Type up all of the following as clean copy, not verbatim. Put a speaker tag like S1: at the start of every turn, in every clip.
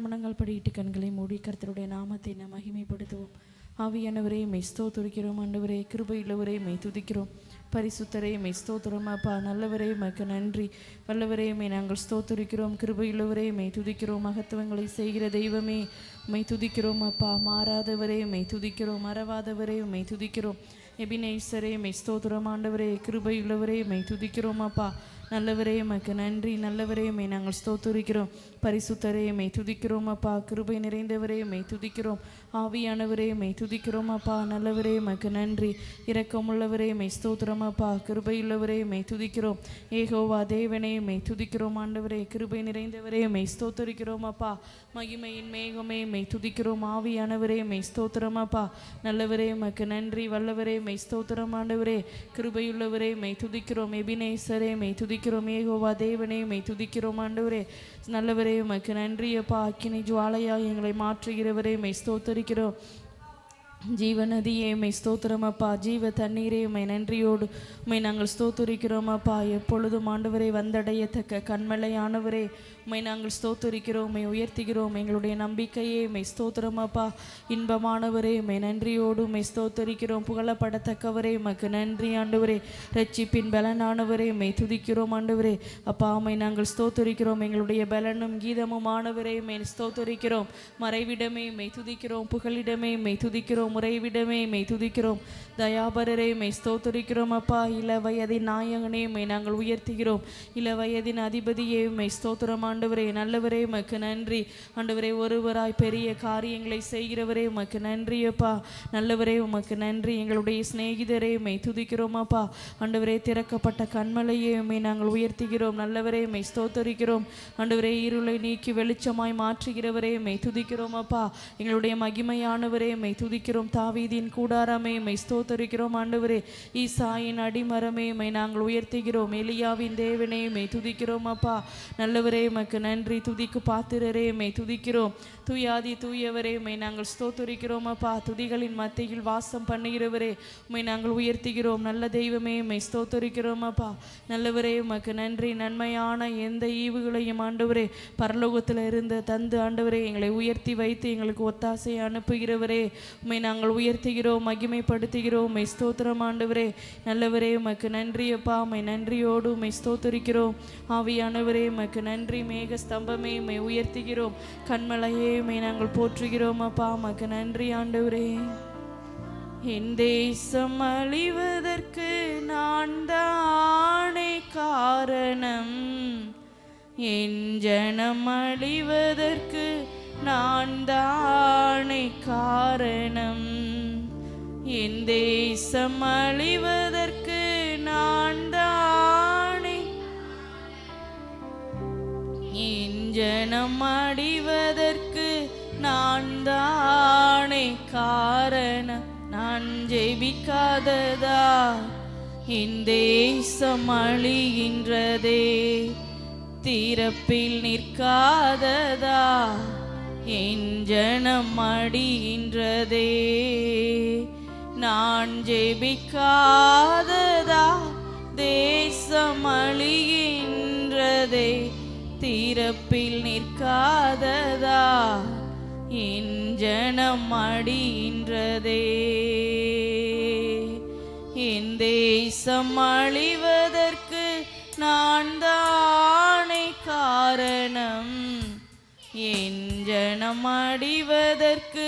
S1: மனங்கள் படியிட்டு கண்களை மூடி கர்த்தருடைய நாமத்தை நாம் மகிமைப்படுத்துவோம். ஆவியானவரே மெய் ஸ்தோத்திரிக்கிறோம். ஆண்டவரே கிருபையுள்ளவரே மெய் துதிக்கிறோம். பரிசுத்தரே மெய் ஸ்தோத்திரம். அப்பா நல்லவரே மக்கு நன்றி. வல்லவரே மெய் நாங்கள் ஸ்தோத்திரிக்கிறோம். கிருபையுள்ளவரே மெய் துதிக்கிறோம். மகத்துவங்களை செய்கிற தெய்வமே மெய் துதிக்கிறோம். அப்பா மாறாதவரே மெய் துதிக்கிறோம். மறவாதவரே மெய் துதிக்கிறோம். எபினேசரே மெய் ஸ்தோத்திரம். ஆண்டவரே கிருபையுள்ளவரே மெய் துதிக்கிறோம். அப்பா நல்லவரே மக்கு நன்றி. நல்லவரே மெய் நாங்கள் ஸ்தோத்திரிக்கிறோம். பரிசுத்தரே மெய் துதிக்கிறோம். அப்பா கிருபை நிறைந்தவரே மெய் துதிக்கிறோம். ஆவியானவரே மெய் துதிக்கிறோம். அப்பா நல்லவரே மக்கு நன்றி. இரக்கமுள்ளவரே மெய் ஸ்தோத்திரம். அப்பா கிருபையுள்ளவரே மெய் துதிக்கிறோம். ஏகோவா தேவனே மெய் துதிக்கிறோம். ஆண்டவரே கிருபை நிறைந்தவரே மெய் ஸ்தோத்திரிக்கிறோம். அப்பா மகிமையின் மேகமே மெய் துதிக்கிறோம். ஆவியானவரே மெய் ஸ்தோத்திரம். அப்பா நல்லவரே மக்கு நன்றி. வல்லவரே மெய் ஸ்தோத்திரம். ஆண்டவரே கிருபையுள்ளவரே மெய் துதிக்கிறோம். எபினேசரே மெய் துதிக்கிறோம். ஏகோவா தேவனே மெய் துதிக்கிறோம். ஆண்டவரே நல்லவரே உமக்கு நன்றி. அப்பா அக்கினி ஜுவாலையாய் எங்களை மாற்றுகிறவரே மெய் ஸ்தோத்தரிக்கிறோம். ஜீவநதியே மெய் ஸ்தோத்திரம். அப்பா ஜீவ தண்ணீரே உமை நன்றியோடு உமை நாங்கள் ஸ்தோத்தரிக்கிறோம். அப்பா எப்பொழுதும் ஆண்டவரை வந்தடையத்தக்க கண்மலையானவரே உமை நாங்கள் ஸ்தோத்தரிக்கிறோம். உமை உயர்த்துகிறோம். எங்களுடைய நம்பிக்கையே மெய் ஸ்தோத்திரம். அப்பா இன்பமானவரே உமை நன்றியோடு உமை ஸ்தோத்தரிக்கிறோம். புகழப்படத்தக்கவரே உமக்கு நன்றி. ஆண்டவரே ரட்சிப்பின் பலனானவரே மெய் துதிக்கிறோம். ஆண்டவரே அப்பா உமை நாங்கள் ஸ்தோத்தரிக்கிறோம். எங்களுடைய பலனும் கீதமும் ஆனவரே மெய் ஸ்தோத்தரிக்கிறோம். மறைவிடமே மெய் துதிக்கிறோம். புகலிடமே மெய் துதிக்கிறோம். முறைவிடமே மெய் துதிக்கிறோம். தயாபரரே மெய் ஸ்தோத்தரிக்கிறோம். அப்பா இள வயதின் நாயகனே மெய் நாங்கள் உயர்த்துகிறோம். இள வயதின் அதிபதியே மெய் ஸ்தோத்திரம். ஆண்டவரே நல்லவரே உமக்கு நன்றி. ஆண்டவரே ஒருவராய் பெரிய காரியங்களை செய்கிறவரே உமக்கு நன்றி. அப்பா நல்லவரே உமக்கு நன்றி. எங்களுடைய சிநேகிதரே மெய் துதிக்கிறோம். அப்பா ஆண்டவரே திறக்கப்பட்ட கண்மலையே மெய் நாங்கள் உயர்த்துகிறோம். நல்லவரே மெய் ஸ்தோத்தரிக்கிறோம். ஆண்டவரே இருளை நீக்கி வெளிச்சமாய் மாற்றுகிறவரே மெய் துதிக்கிறோம். அப்பா எங்களுடைய மகிமையானவரே மெய் துதிக்கிறோம். தாவீதின் கூடாரமே மெய் ஸ்தோத்தரிக்கிறோம். ஆண்டவரே ஈசாயின் அடிமரமே மெய் நாங்கள் உயர்த்துகிறோம். எலியாவின் தேவனே மெய் துதிக்கிறோம். அப்பா நல்லவரே உமக்கு நன்றி. துதிக்கு பாத்திரரே மெய் துதிக்கிறோம். தூயாதி தூயவரே மெய் நாங்கள் ஸ்தோத்தரிக்கிறோம். அப்பா துதிகளின் மத்தியில் வாசம் பண்ணுகிறவரே உம்மை நாங்கள் உயர்த்துகிறோம். நல்ல தெய்வமே மெய் ஸ்தோத்தரிக்கிறோம். அப்பா நல்லவரே உமக்கு நன்றி. நன்மையான எந்த ஈவுகளையும் ஆண்டவரே பரலோகத்தில் இருந்து தந்து ஆண்டவரே எங்களை உயர்த்தி வைத்து எங்களுக்கு ஒத்தாசை அனுப்புகிறவரே உம்மை நாங்கள் உயர்த்துகிறோம். மகிமைப்படுத்துகிறோம். உம்மை ஸ்தோத்திரம். ஆண்டவரே நல்லவரே உமக்கு நன்றி. அப்பா உம்மை நன்றியோடு உம்மை ஸ்தோத்தரிக்கிறோம். ஆவியானவரே உமக்கு நன்றி. மேக ஸ்தம்பமே உம்மை உயர்த்துகிறோம். கண்மலையே உம்மை நாங்கள் போற்றுகிறோம். அப்பா உமக்கு நன்றி. ஆண்டவரே என் தேசம் அழிவதற்கு நான் தானே காரணம். என் ஜனம் அழிவதற்கு நான் தானே காரணம். என் தேசம் அழிவதற்கு நான் தானே, என் ஜனம் அழிவதற்கு நான் தானே காரணம். நான் ஜெபிக்காததா என் தேசம் அழிகின்றதே. திறப்பில் நிற்காததா என் ஜனம் அடிகின்றதே. நான் ஜெபிக்காததா தேசம் அழிகின்றதே. திறப்பில் நிற்காததா என் ஜனம் அடிகின்றதே. என் தேசம் அழிவதற்கு நான் தானே காரணம். என் ஜனம் அழிவதற்கு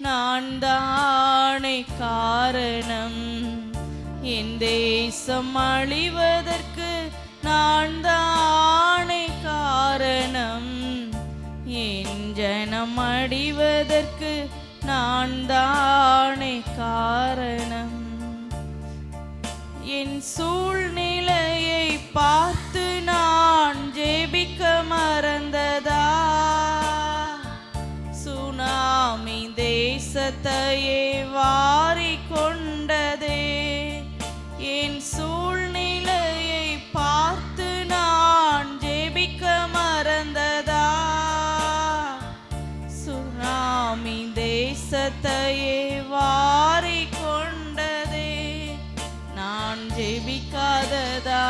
S1: நான் தானே காரணம். என் தேசம் அழிவதற்கு நான் தானே காரணம். என் ஜனம் அழிவதற்கு நான் தானே காரணம். என் சூழ்நிலையை பார்த்து நான் ஜெபிக்க மறந்ததா. சுனாமி தேசத்தையே வாரி கொண்டதே. என் சூழ்நிலையை பார்த்து நான் ஜெபிக்க மறந்ததா. சுனாமி தேசத்தையே வாரி கொண்டதே. நான் ஜெபிக்காததா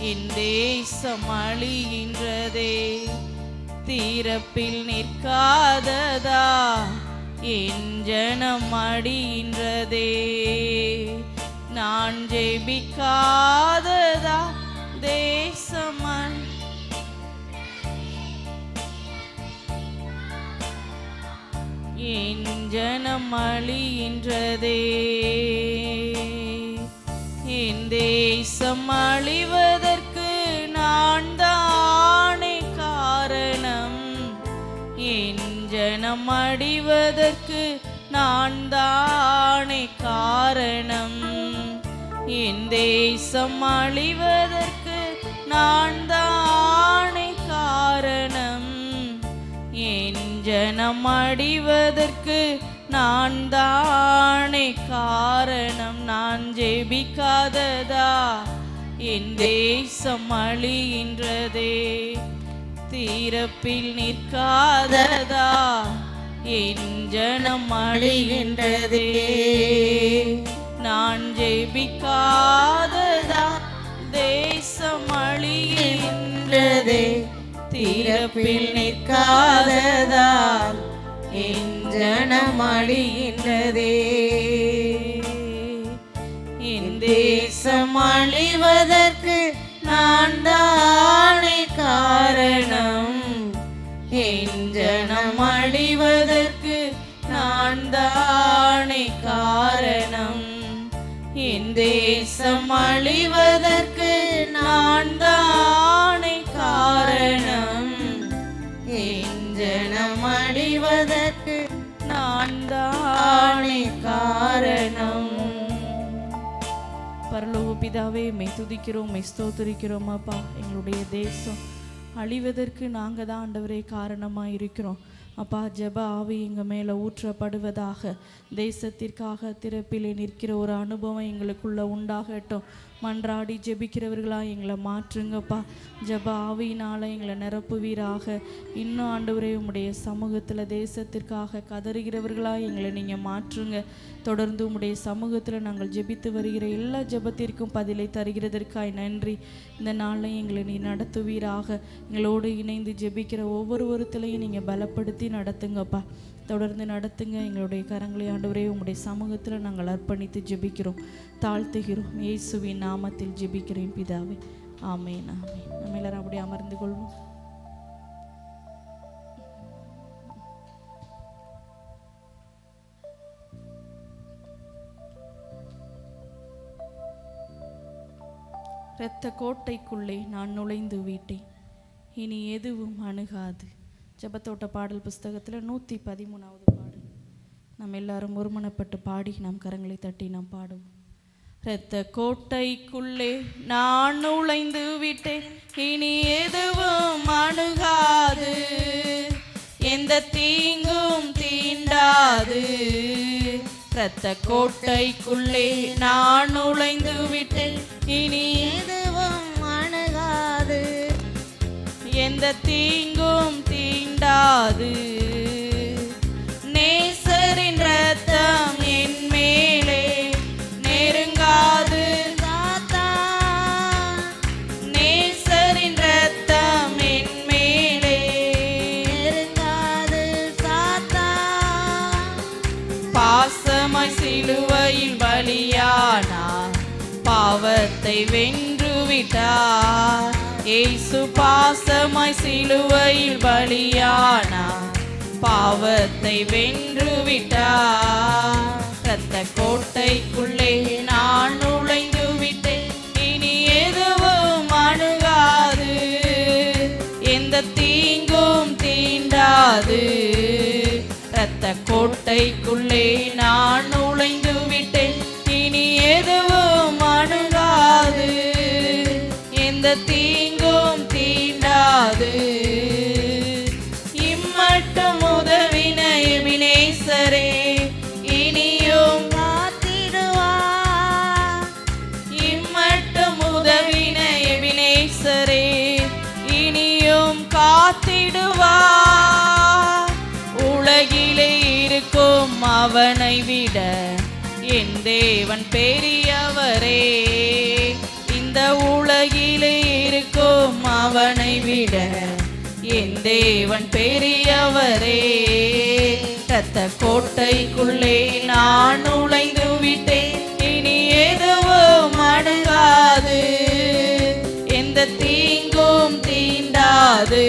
S1: என் தேசம் அழிகின்றதே. தீரப்பில் நிற்காததா என் ஜனம் அடிகின்றதே. நான் ஜெபிக்காததா தேசமன் என் ஜனம் அழிகின்றதே. என் தேசம் அழிவதற்கு நான் தானே காரணம். என் ஜனம் அழிவதற்கு நான் தானே காரணம். என் தேசம் அழிவதற்கு நான் தானே காரணம். என் ஜனம் அழிவதற்கு நான் தானே காரணம். நான் ஜெபிக்காததா என் தேசம் அழிகின்றதே. தீரப்பில் நிற்காததா என் ஜனம் அழிகின்றதே. நான் ஜெபிக்காததா தேசம் அழிகின்றதே. தீரப்பில் நிற்காததால் என் ஜனம் அழிகின்றதே. என் தேசம் அழிவதற்கு நான் தானே காரணம். என் ஜனம் அழிவதற்கு நான் தானே காரணம். என் தேசம் அழிவதற்கு நான் தானே காரணம். என் ஜனம் அழிவதற்கு நான் தானே காரணம். பரலோக பிதாவே, மெய் துதிக்கிறோம், மெய் ஸ்தோத்திரிக்கிறோம். அப்பா, எங்களுடைய தேசம் அழிவதற்கு நாங்கள் தான் ஆண்டவரே காரணமாக இருக்கிறோம். அப்பா, ஜெப ஆவி எங்கள் மேலே ஊற்றப்படுவதாக. தேசத்திற்காக திறப்பிலே நிற்கிற ஒரு அனுபவம் எங்களுக்குள்ள உண்டாகட்டும். மன்றாடி ஜெபிக்கிறவர்களாக எங்களை மாற்றுங்கப்பா. ஜெப ஆவியினால் எங்களை நிரப்புவீராக. இன்னும் ஆண்டவரே, உம்முடைய சமூகத்தில் தேசத்திற்காக கதறுகிறவர்களாக எங்களை நீங்கள் மாற்றுங்க. தொடர்ந்து உம்முடைய சமூகத்தில் நாங்கள் ஜெபித்து வருகிற எல்லா ஜெபத்திற்கும் பதிலை தருகிறதற்காய் நன்றி. இந்த நாளில் எங்களை நீ நடத்துவீராக. எங்களோடு இணைந்து ஜெபிக்கிற ஒவ்வொருவருத்திலையும் நீங்கள் பலப்படுத்தி நடத்துங்கப்பா. தொடர்ந்து நடத்துங்க. எங்களுடைய கரங்களை ஆண்டவரே உம்முடைய சமூகத்தில் நாங்கள் அர்ப்பணித்து ஜெபிக்கிறோம், தாழ்த்துகிறோம். இயேசுவின் நாமத்தில் ஜெபிக்கிறேன் பிதாவே, ஆமென், ஆமென். நம்ம எல்லாரும் அப்படியே அமர்ந்து கொள்வோம். இரத்த கோட்டைக்குள்ளே நான் நுழைந்து விட்டேன், இனி எதுவும் அணுகாது. ஜெபத்தோட்ட பாடல் புஸ்தகத்தில் 113வது பாடல். நம்ம எல்லாரும் ஒருமனப்பட்டு பாடி நாம் கரங்களை தட்டி நாம் பாடுவோம். இரத்த கோட்டைக்குள்ளே நான் நுழைந்து விட்டேன், இனி எதுவும் அணுகாது, எந்த தீங்கும் தீண்டாது. இரத்த கோட்டைக்குள்ளே நான் நுழைந்து விட்டேன், இனி எதுவும் அணுகாது, எந்த தீங்கும் தீண்டாது. நேசரின் இரத்தம் என் மேலே நெருங்காது சாத்தான். நேசரின் இரத்தம் என் மேலே நெருங்காது சாத்தான். பாசமாய் சிலுவையில் பலியானார், பாவத்தை வென்று விட்டார். இயேசு பாசமாய் சிலுவையில் பலியானார், பாவத்தை வென்று விட்டார். இரத்த கோட்டைக்குள்ளே நான் நுழைந்து விட்டேன், இனி எதுவும் அணுகாது, எந்த தீங்கும் தீண்டாது. இரத்த கோட்டைக்குள்ளே நான் நுழைந்து விட்டேன், இனி எதுவும் அணுகாது, எந்த தீங்கும் தீண்டாது. இம்மட்டும் உதவின எபினேசரே இனியும் காத்திடுவார். இம்மட்டும் உதவின எபினேசரே இனியும் காத்திடுவார். உலகிலே இருக்கும் அவனை விட என் தேவன் பெரியவரே. இந்த உலகிலே இருக்கும் அவனை விட என் தேவன் பெரியவரே. இரத்த கோட்டைக்குள்ளே நான் நுழைந்து விட்டேன், இனி எதுவும் அணுகாது, எந்த தீங்கும் தீண்டாது.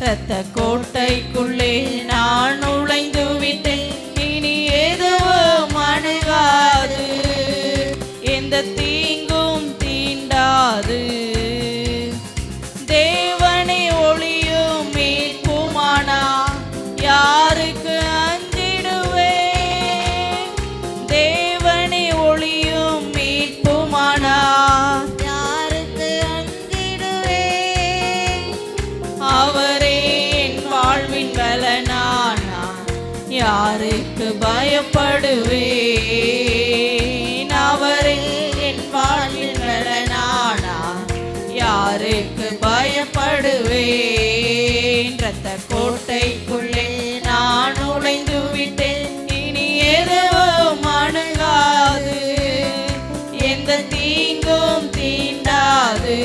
S1: இரத்த கோட்டைக்குள்ளே நான் நுழைந்து விட்டேன், இனி எதுவும் அணுகாது, எந்த தீங்கும் தீண்டாது. தேவனே ஒளியும் மீட்புமானா யாருக்கு அஞ்சிடுவேன்? தேவனே ஒளியும் மீட்புமானா
S2: யாருக்கு அஞ்சிடுவேன்?
S1: அவரே என் வாழ்வின் பலனானா யாருக்கு பயப்படுவேன்? அவரே என் வாழ்வின் பலனானா யாருக்கு பயப்படுவேன்? இரத்த கோட்டைக்குள்ளே நான் நுழைந்து விட்டேன், இனி எதுவும் அணுகாது, எந்த தீங்கும் தீண்டாது.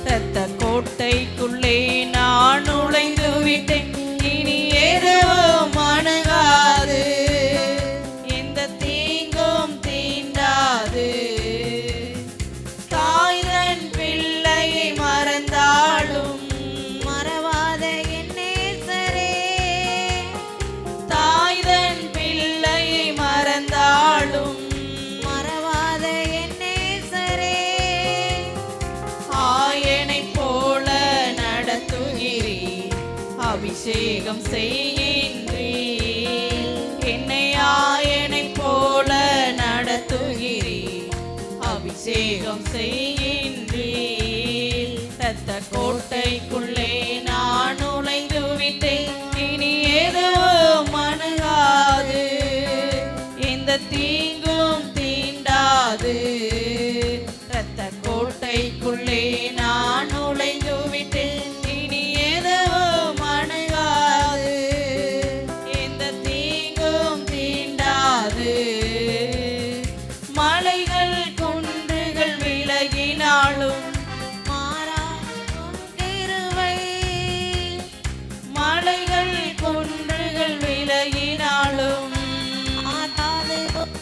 S1: இரத்த கோட்டைக்குள்ளே நான் நுழைந்து விட்டேன், இனி எதுவும் அணுகாது, எந்த தீங்கும் தீண்டாது. தாய்தன் பிள்ளையை மறந்தாலும்
S2: மறவாத என் நேசரே,
S1: தாய்தன் பிள்ளையை மறந்தாலும்
S2: மறவாத என் நேசரே.
S1: ஆயனைப் போல நடத்துகிறீர், அபிஷேகம் செய்கின்றீர். என்னை ஆயனைப் போல நடத்துகிறீர், அபிஷேகம் செய்கின்றீர். இரத்த கோட்டைக்குள்ளே நான் நுழைந்து விட்டேன், இனி எதுவும் அணுகாது, எந்த தீங்கும் தீண்டாது. இரத்த கோட்டைக்குள்ளே நான் நுழைந்து விட்டேன், இனி எதுவும் அணுகாது, எந்த தீங்கும் தீண்டாது. மலைகள் குன்றுகள் விலகினாலும்
S2: மாறாத உன் கிருபை,
S1: மலைகள் குன்றுகள் விலகினாலும்
S2: மாறாத உன்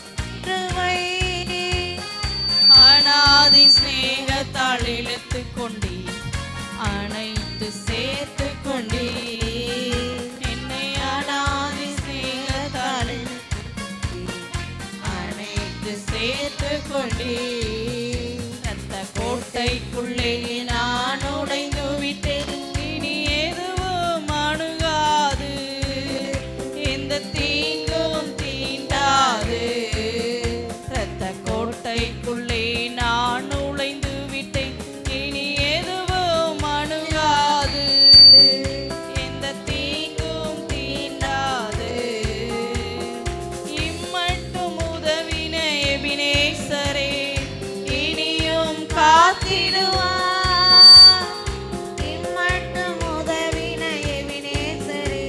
S2: கிருபை.
S1: அநாதி சிநேகத்தால் இழுத்து கொண்டீர், அனைத்து சேர்த்து கொண்டீர். என்னை அநாதி சிநேகத்தால் அனைத்து சேர்த்து கொண்டீர். இரத்த கோட்டைக்குள்ளே நான் நுழைந்து விட்டேன், இனி எதுவும் அணுகாது, எந்த தீங்கும் தீண்டாது. இரத்த கோட்டைக்குள்ளே நான் நுழைந்து விட்டேன், இனி எதுவும் அணுகாது, எந்த தீங்கும் தீண்டாது. இம்மட்டும் உதவின எபினேசரே, இனியும் காத்திடுவார்.
S2: இம்மட்டும் உதவின எபினேசரே,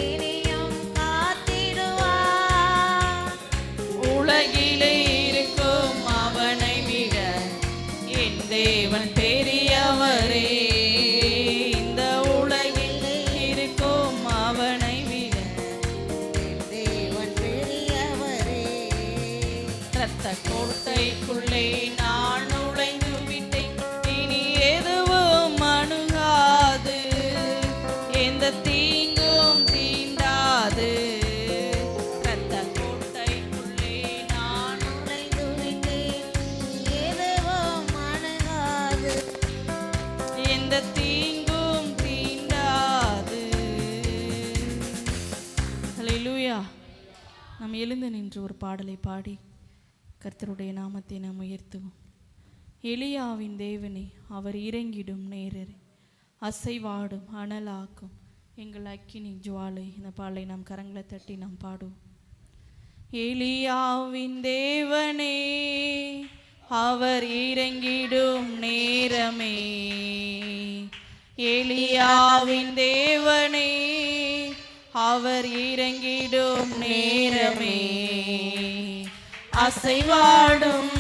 S2: இனியும் காத்திடுவார்.
S1: உலகிலே இருக்கும் அவனை விட என் தேவன் பெரியவரே. இந்த உலகில் இருக்கும் அவனை விட
S2: என் தேவன் பெரியவரே.
S1: இரத்த கோட்டைக்குள்ளே நான் நுழைந்து விட்டேன், இனி எதுவும் அணுகாது, எந்த தீங்கும் தீண்டாது. இரத்த கோட்டைக்குள்ளே நான்
S2: நுழைந்து விட்டேன், எதுவும் அணுகாது,
S1: எந்த தீங்கும் தீண்டாது. ஹல்லேலூயா. நாம் எழுந்து நின்று ஒரு பாடலை பாடி கர்த்தருடைய நாமத்தை நாம் உயர்த்துவோம். எலியாவின் தேவனே, அவர் இறங்கிடும் நேரரே, அசைவாடும் அனலாக்கும் எங்கள் அக்கினி ஜுவாலை. இந்த பாடலை நாம் கரங்களை தட்டி நாம் பாடுவோம். எலியாவின் தேவனே, அவர் இறங்கிடும் நேரமே. எலியாவின் தேவனே, அவர் இறங்கிடும் நேரமே. அசைவாடும்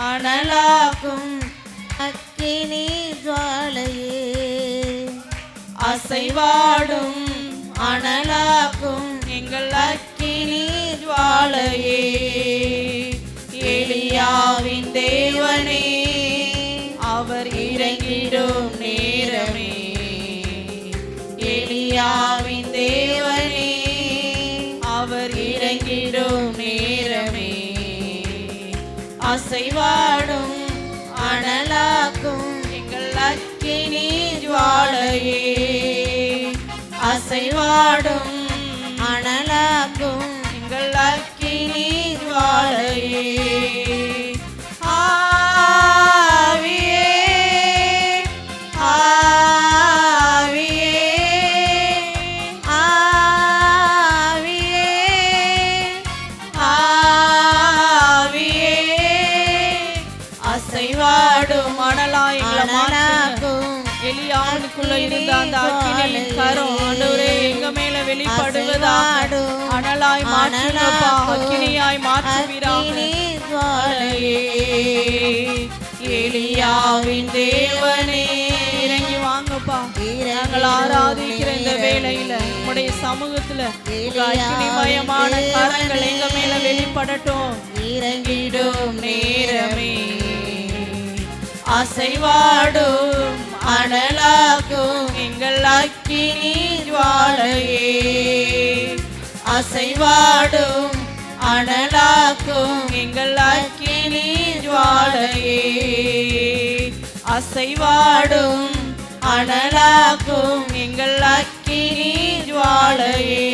S1: அனலாக்கும்
S2: அக்கினி ஜுவாலையே,
S1: அசைவாடும்
S2: அனலாக்கும்
S1: எங்கள்
S2: அக்கினி ஜுவாலையே, எலியாவின் தேவனே
S1: அவர்
S2: இறங்கிடும் நேரமே, எலியாவின் தேவனே
S1: அவர்
S2: இறங்கிடும் நேரமே, அசைவாடும் அனலாக்கும்
S1: எங்கள்
S2: அக்கினி ஜுவாலையே, அசைவாடும் அனலாக்கும்
S1: எங்கள்
S2: அக்கினி ஜுவாலையே,
S1: அசைவாடும் மணலாய் எங்களை மாற்றுங்க. எலியாவுக்குள்ள இருந்த அந்த அக்கினியின் கரம் ஆண்டவரே எங்க மேல வெளிப்படுவதா அனலாய் மாற்றுங்கப்பா, அக்கினியாய் மாற்றுவீராக.
S2: எலியாவின் தேவனே
S1: இறங்கி வாங்கப்பா, நாங்கள் ஆராதிக்கிற இந்த வேளையில உம்முடைய சமூகத்துல உங்க அக்கினிமயமான கரங்கள் எங்க மேல வெளிப்படட்டும்.
S2: இறங்கிடும் நேரமே, அசைவாடும் அனலாக்கும்
S1: எங்கள்
S2: அக்கினி ஜுவாலையே, அசைவாடும் அனலாக்கும்
S1: எங்கள்
S2: அக்கினி ஜுவாலையே,
S1: அசைவாடும்
S2: அனலாக்கும்
S1: எங்கள்
S2: அக்கினி ஜுவாலையே,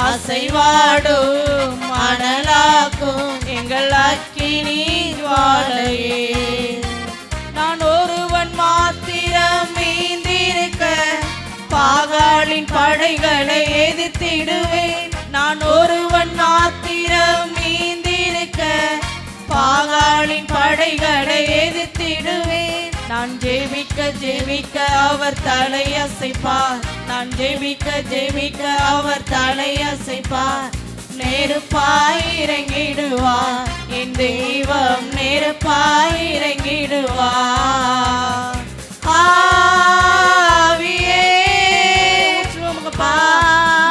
S2: அசைவாடும் அனலாக்கும்
S1: எங்கள்
S2: அக்கினி ஜுவாலையே,
S1: நான் ஒருவன் மாத்திரம்
S2: மீந்திருக்க பாகாலின் படைகளை எதிர்த்திடுவேன்,
S1: நான்
S2: ஒருவன் மாத்திரம் மீந்திருக்க பாகாலின் படைகளை எதிர்த்திடுவேன்,
S1: நான் ஜெபிக்க
S2: ஜெபிக்க அவர் தலையசைப்பார்,
S1: நான் ஜெபிக்க
S2: ஜெபிக்க அவர் தலையசைப்பார், நெருப்பாய் இறங்கிடுவார் என் தெய்வம், நெருப்பாய் இறங்கிடுவார். ஆவியே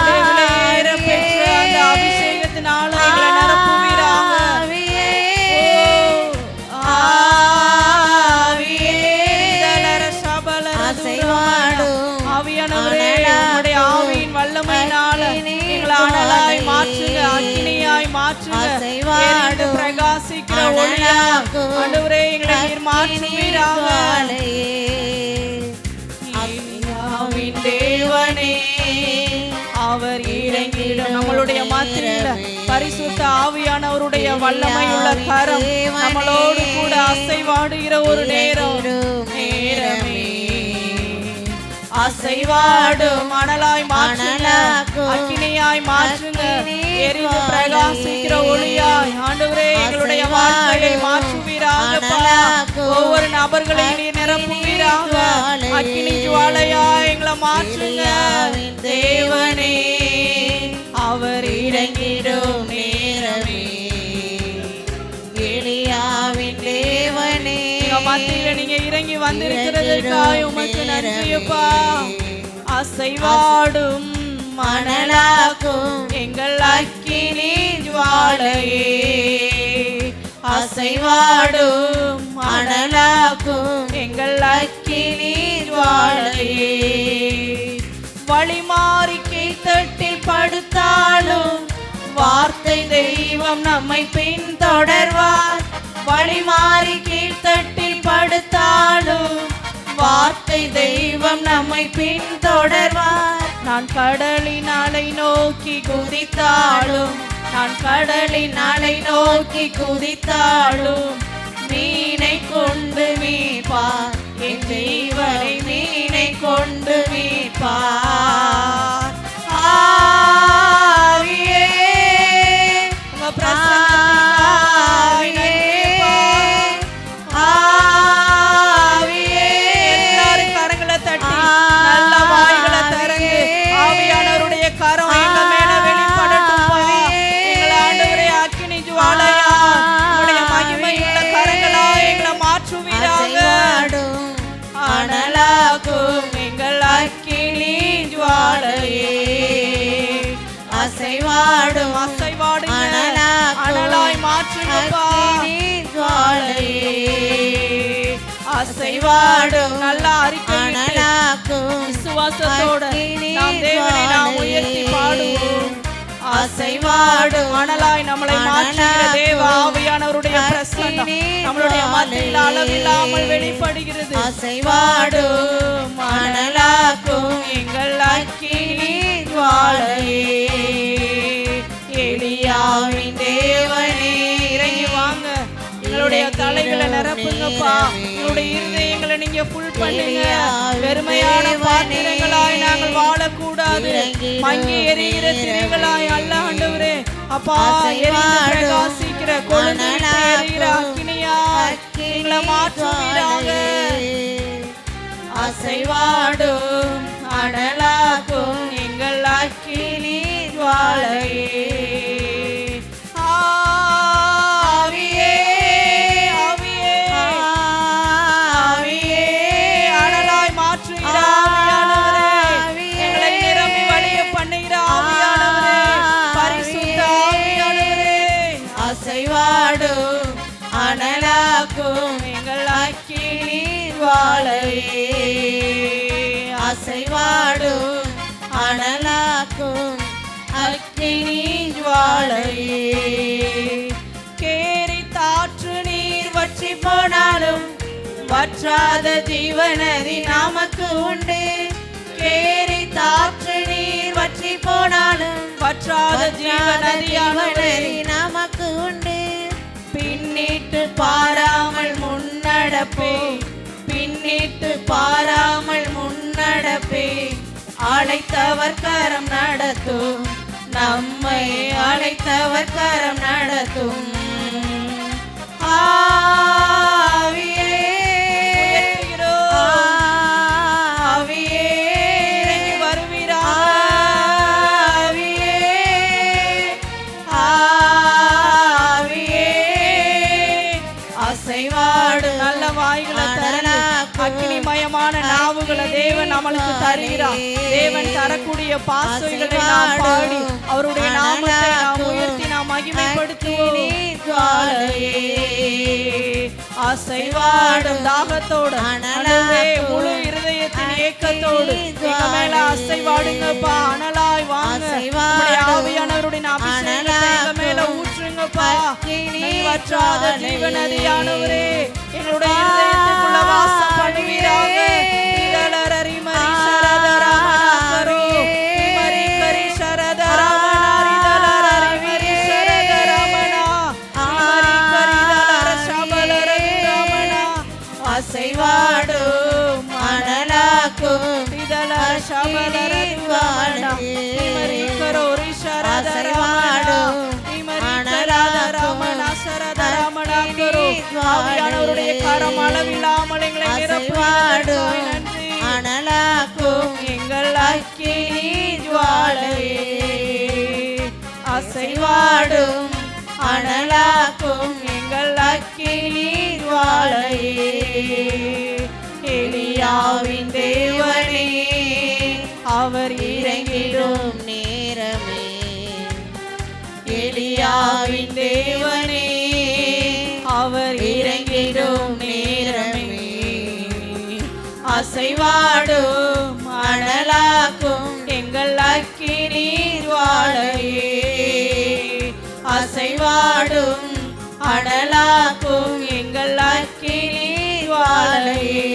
S1: விலையேற பெற்ற அந்த அபிஷேகத்தினால எங்களை நிரப்புவீராக. ஆவியானவரே உம்முடைய ஆவியின் வல்லமையினால எங்களை அனலாய் மாற்றுங்க, அக்கினியாய் மாற்றுங்க, எரிந்து பிரகாசிக்கிற ஒளியா ஆண்டவரே எங்களை நீர் மாற்றுவீராக.
S2: ஆவியின் தேவனே
S1: அவர் இறங்கிடும் நம்மளுடைய மத்தியில பரிசுத்த ஆவியானவருடைய வல்லமையுள்ள கரம் நம்மளோடு கூட அசைவாடுகிற ஒரு நேரமே,
S2: அசைவாடும்
S1: மணலாய் மாற்றுங்க, அக்கினியாய் மாற்றுங்க, எரிந்து பிரகாசிக்கிற ஒளியாய் ஆண்டவரே எங்களுடைய வாழ்க்கையை மாற்றுவீராக. ஒவ்வொரு நபர்களையும் நீர் நிரப்புவீராக, அக்கினி ஜுவாலையாய் எங்களை மாற்றுங்க.
S2: தேவனே
S1: அவர்
S2: இறங்கிடும் நேரமே, எலியாவின் தேவனே
S1: எங்க மத்தியில நீங்க இறங்கி வந்திருக்கிறதற்காக உமக்கு நன்றியப்பா. அசைவாடும்
S2: மணலாக்கும்
S1: எங்கள்
S2: அக்கினி ஜுவாலையே, அசைவாடும் மணலாக்கும்
S1: எங்கள்
S2: அக்கினி ஜுவாலையே,
S1: வழி மாறி கீழ்த்தட்டில் படுத்தாலும்
S2: வார்த்தை தெய்வம் நம்மை பின்தொடர்வார், வழி மாறி கீழ்த்தட்டில் படுத்தாலும் வார்த்தை தெய்வம் நம்மை பின்தொடர்வார்,
S1: நான் கடலின் அலை நோக்கி
S2: குதித்தாலும் நான் கடலின் அலை நோக்கி குதித்தாலும் மீனை கொண்டு மீட்பார், என் ஜீவனை மீனை கொண்டு மீட்பார். ஆவியே
S1: உங்க பிரசன்னத்திற்காக
S2: ஆவியே
S1: எல்லாரும் கரங்களை தட்டி நல்ல வாய்களை திறந்து ஆவியானவருடைய கரம் எங்க மேல வெளிப்படட்டும்பா. எங்களை ஆண்டவரே அக்கினி ஜுவாலையா உம்முடைய மகிமையுள்ள கரங்களா எங்களை மாற்றுவீராக.
S2: அனலாகும்
S1: எங்கள்
S2: அசைவாடும்
S1: அசைவாடுங்க,
S2: அனலாக்கும்
S1: அனலாய் மாற்றுங்கப்பா.
S2: அக்கினி ஜுவாலையே அசைவாடும்
S1: நல்லா அறிக்கை
S2: அனலாக்கும்
S1: விசுவாசத்தோட நாம் தேவனை நாம் உயர்த்தி பாடுவோம்.
S2: அசைவாடும்
S1: அனலாய் நம்மளை மாற்றுகிற தேவ ஆவியானவருடைய பிரசன்னம் நம்மளுடைய மத்தியில் அளவில்லாமல் வெளிப்படுகிறது.
S2: அசைவாடும் அனலாக்கும்
S1: எங்கள்
S2: அக்கினி ஜுவாலையே எலியாவின் தேவனே
S1: இறங்கி வாங்க, எங்களுடைய தலைகளை நிரப்புங்கப்பா. எங்களுடைய இருதயங்களை நீங்க ஃபுல் பண்ணுங்க. வெறுமையான பாத்திரங்களாய் நாங்கள் வாழக்கூடாது, மங்கி எரிகிற திரைகளாய் அல்ல ஆண்டவரே. அப்பா, எரிந்து பிரகாசிக்கிற கொழுந்து விட்டு எரிகிற அக்கினியாய் எங்களை மாற்றுவீராக.
S2: அசைவாடும் அனலாக்கும்
S1: எங்கள்
S2: அக்கினி ஜுவாலையே அசைவாடும் அனலாக்கும் எங்கள் அக்கினி ஜுவாலையே அசைவாடும் அனலாக்கும் அக்கினி ஜுவாலையே
S1: கேரி தாற்று நீர்
S2: வற்றி போனாலும் வற்றாத ஜீவநதி நமக்கு உண்டு. கேரி தாற்று நீர் வற்றி போனாலும்
S1: வற்றாத ஜீவநதியானவரே
S2: நமக்கு உண்டு. பின்னிட்டு பாராமல் முன்னடப்பே, பின்னிட்டு பாராமல் முன்னடப்பே. அழைத்தவர் கரம் நடத்தும், நம்மை அழைத்தவர் கரம் நடத்தும். ஆவியே
S1: அக்னிமயமான நாவுகளை தேவன் நம்மளுக்கு தருகிறார். தேவன் தரக்கூடிய பாசைகளை நாம் பாடி அவருடைய நாமத்தை நாம் உயர்த்தி நாம் மகிமைப்படுத்துவோம். அசைவாடும் தாகத்தோடு முழு இருதயத்தின் ஏக்கத்தோடு எங்க மேல அசைவாடுங்கப்பா. அனலாய் வாங்க, ஆவியானவருடைய அபிஷேகத்தை எங்க மேல ஊற்றுங்கப்பா. வற்றாத ஜீவநதியானவரே எங்களுடைய இருதயத்துக்குள்ள வாசம் பண்ணுவீராக.
S2: அசைவாடும் அனலாக்கும்
S1: ஆவியானவருடைய கரம் அளவில்லாமல் எங்களை நிரப்புவாடும்.
S2: அனலாக்கும் எங்கள் அக்கினி ஜுவாலையே அசைவாடும் அனலாக்கும் எங்கள் அக்கினி ஜுவாலையே எலியாவின் தேவனே அவர் இறங்கிடும் நேரமே. எலியாவின் தேவனே அவர் இறங்கிடும் நேரமே. அசைவாடும் அனலாக்கும் எங்கள் அக்கினி ஜுவாலையே அசைவாடும் அனலாக்கும் எங்கள் அக்கினி ஜுவாலையே.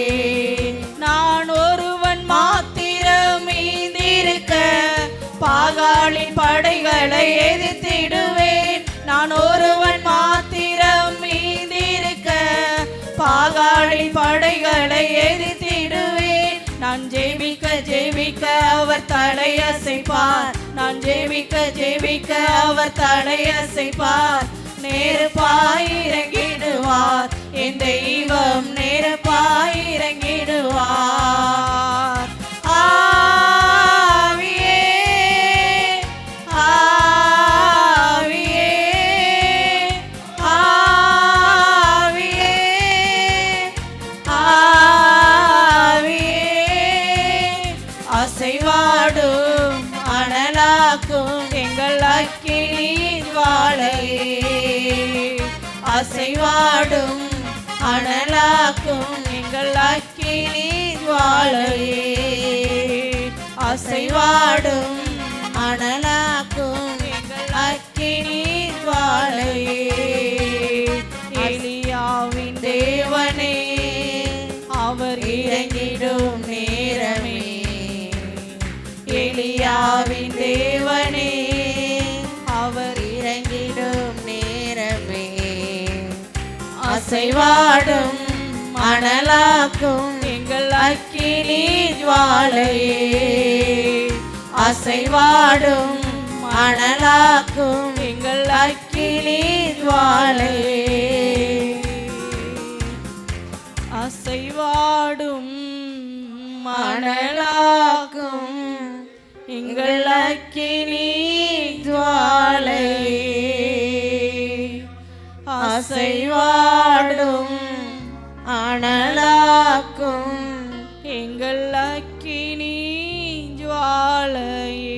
S2: நான் ஒருவன் மாத்திரம் மீந்திருக்க பாகாலின் படைகளை எதிர்த்திடுவேன். நான் ஒருவன் மாத்திரம் மீந்திருக்க பாகாலின் படைகளை எதிர்த்திடுவேன். நான் ஜெபிக்க ஜெபிக்க அவர் தலையசைப்பார். நான் ஜெபிக்க ஜெபிக்க அவர் தலையசைப்பார். நெருப்பாய் இறங்கிடுவார் என் தெய்வம், நெருப்பாய் இறங்கிடுவார். ஆவியே ஆவியே ஆவியே ஆவியே அசைவாடும் அனலாக்கும் எங்கள் அக்கினி ஜுவாலையே அசைவாடும் அனலாக்கும் எங்கள் அக்கினி ஜுவாலையே அசைவாடும் அனலாக்கும் எங்கள் அக்கினி ஜுவாலையே எலியாவின் தேவனே அவர் இறங்கிடும் நேரமே எலியாவின் தேவனே அவர் இறங்கிடும் நேரமே அசைவாடும் அனலாக்கும் எங்கள் அக்கினி ஜுவாலையே அசைவாடும் அனலாக்கும் எங்கள் அக்கினி ஜுவாலையே அசைவாடும் அனலாக்கும் எங்கள் அக்கினி ஜுவாலையே அசைவாடும் அனலாக்கும் எங்கள் அக்கினி ஜுவாலையே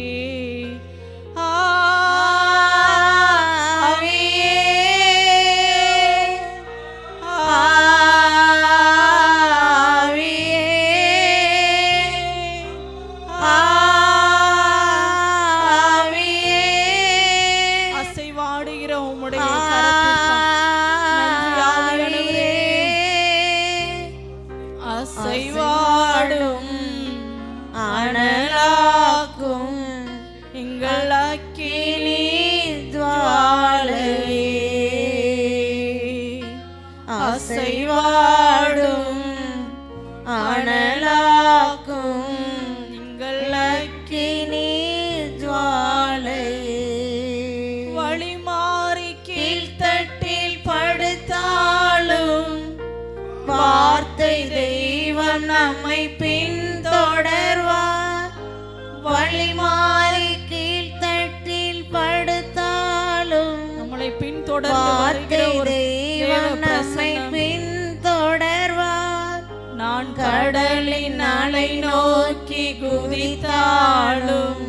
S2: அசைவாடும் அனலாக்கும் எங்கள் அக்கினி ஜுவாலையே அசைவாடும் அனலாக்கும் எங்கள் அக்கினி ஜுவாலையே வழி மாறி கீழ்த்தட்டில் படுத்தாலும் வார்த்தை தெய்வம் நம்மை பின்தொடர்வார் வழி மாறி கீழ்த்தட்டில் படுத்தாலும் நம்மளை பின்தொடர்ந்து தெய்வம் நம்மை பின்தொடர்வார் நான் கடலின் அலை நோக்கி குதித்தாலும்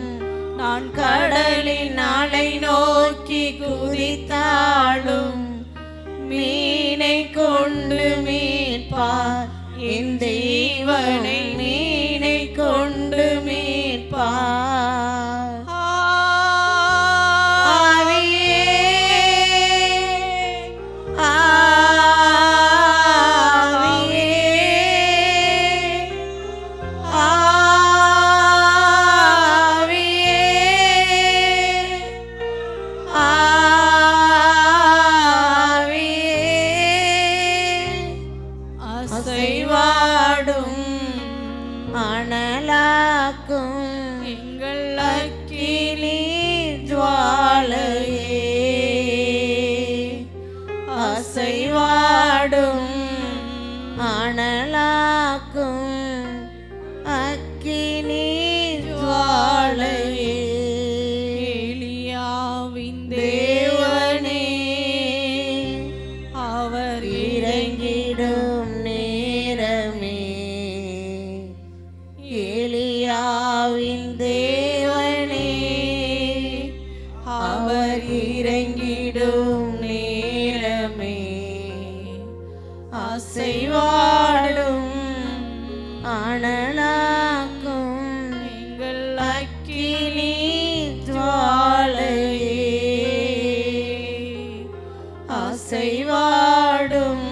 S2: நான் கடலின் அலை நோக்கி குதித்தாலும் மீனை கொண்டு மீட்பார் என் தெய்வனை மீனை கொண்டு மீட்பார் ஆவியே ஆவியே அசைவாடும் அனலாக்கும் எங்கள் அக்கினி ஜுவாலையே அசைவாடும் அனலாக்கும் அக்கினி ஜுவாலையே எலியாவின் தேவனே அவர் இறங்கிடும் எலியாவின் தேவனே அவர் இறங்கிடும் நேரமே அசைவாடும் அனலாக்கும் எங்கள் அக்கினி ஜுவாலையே அசைவாடும்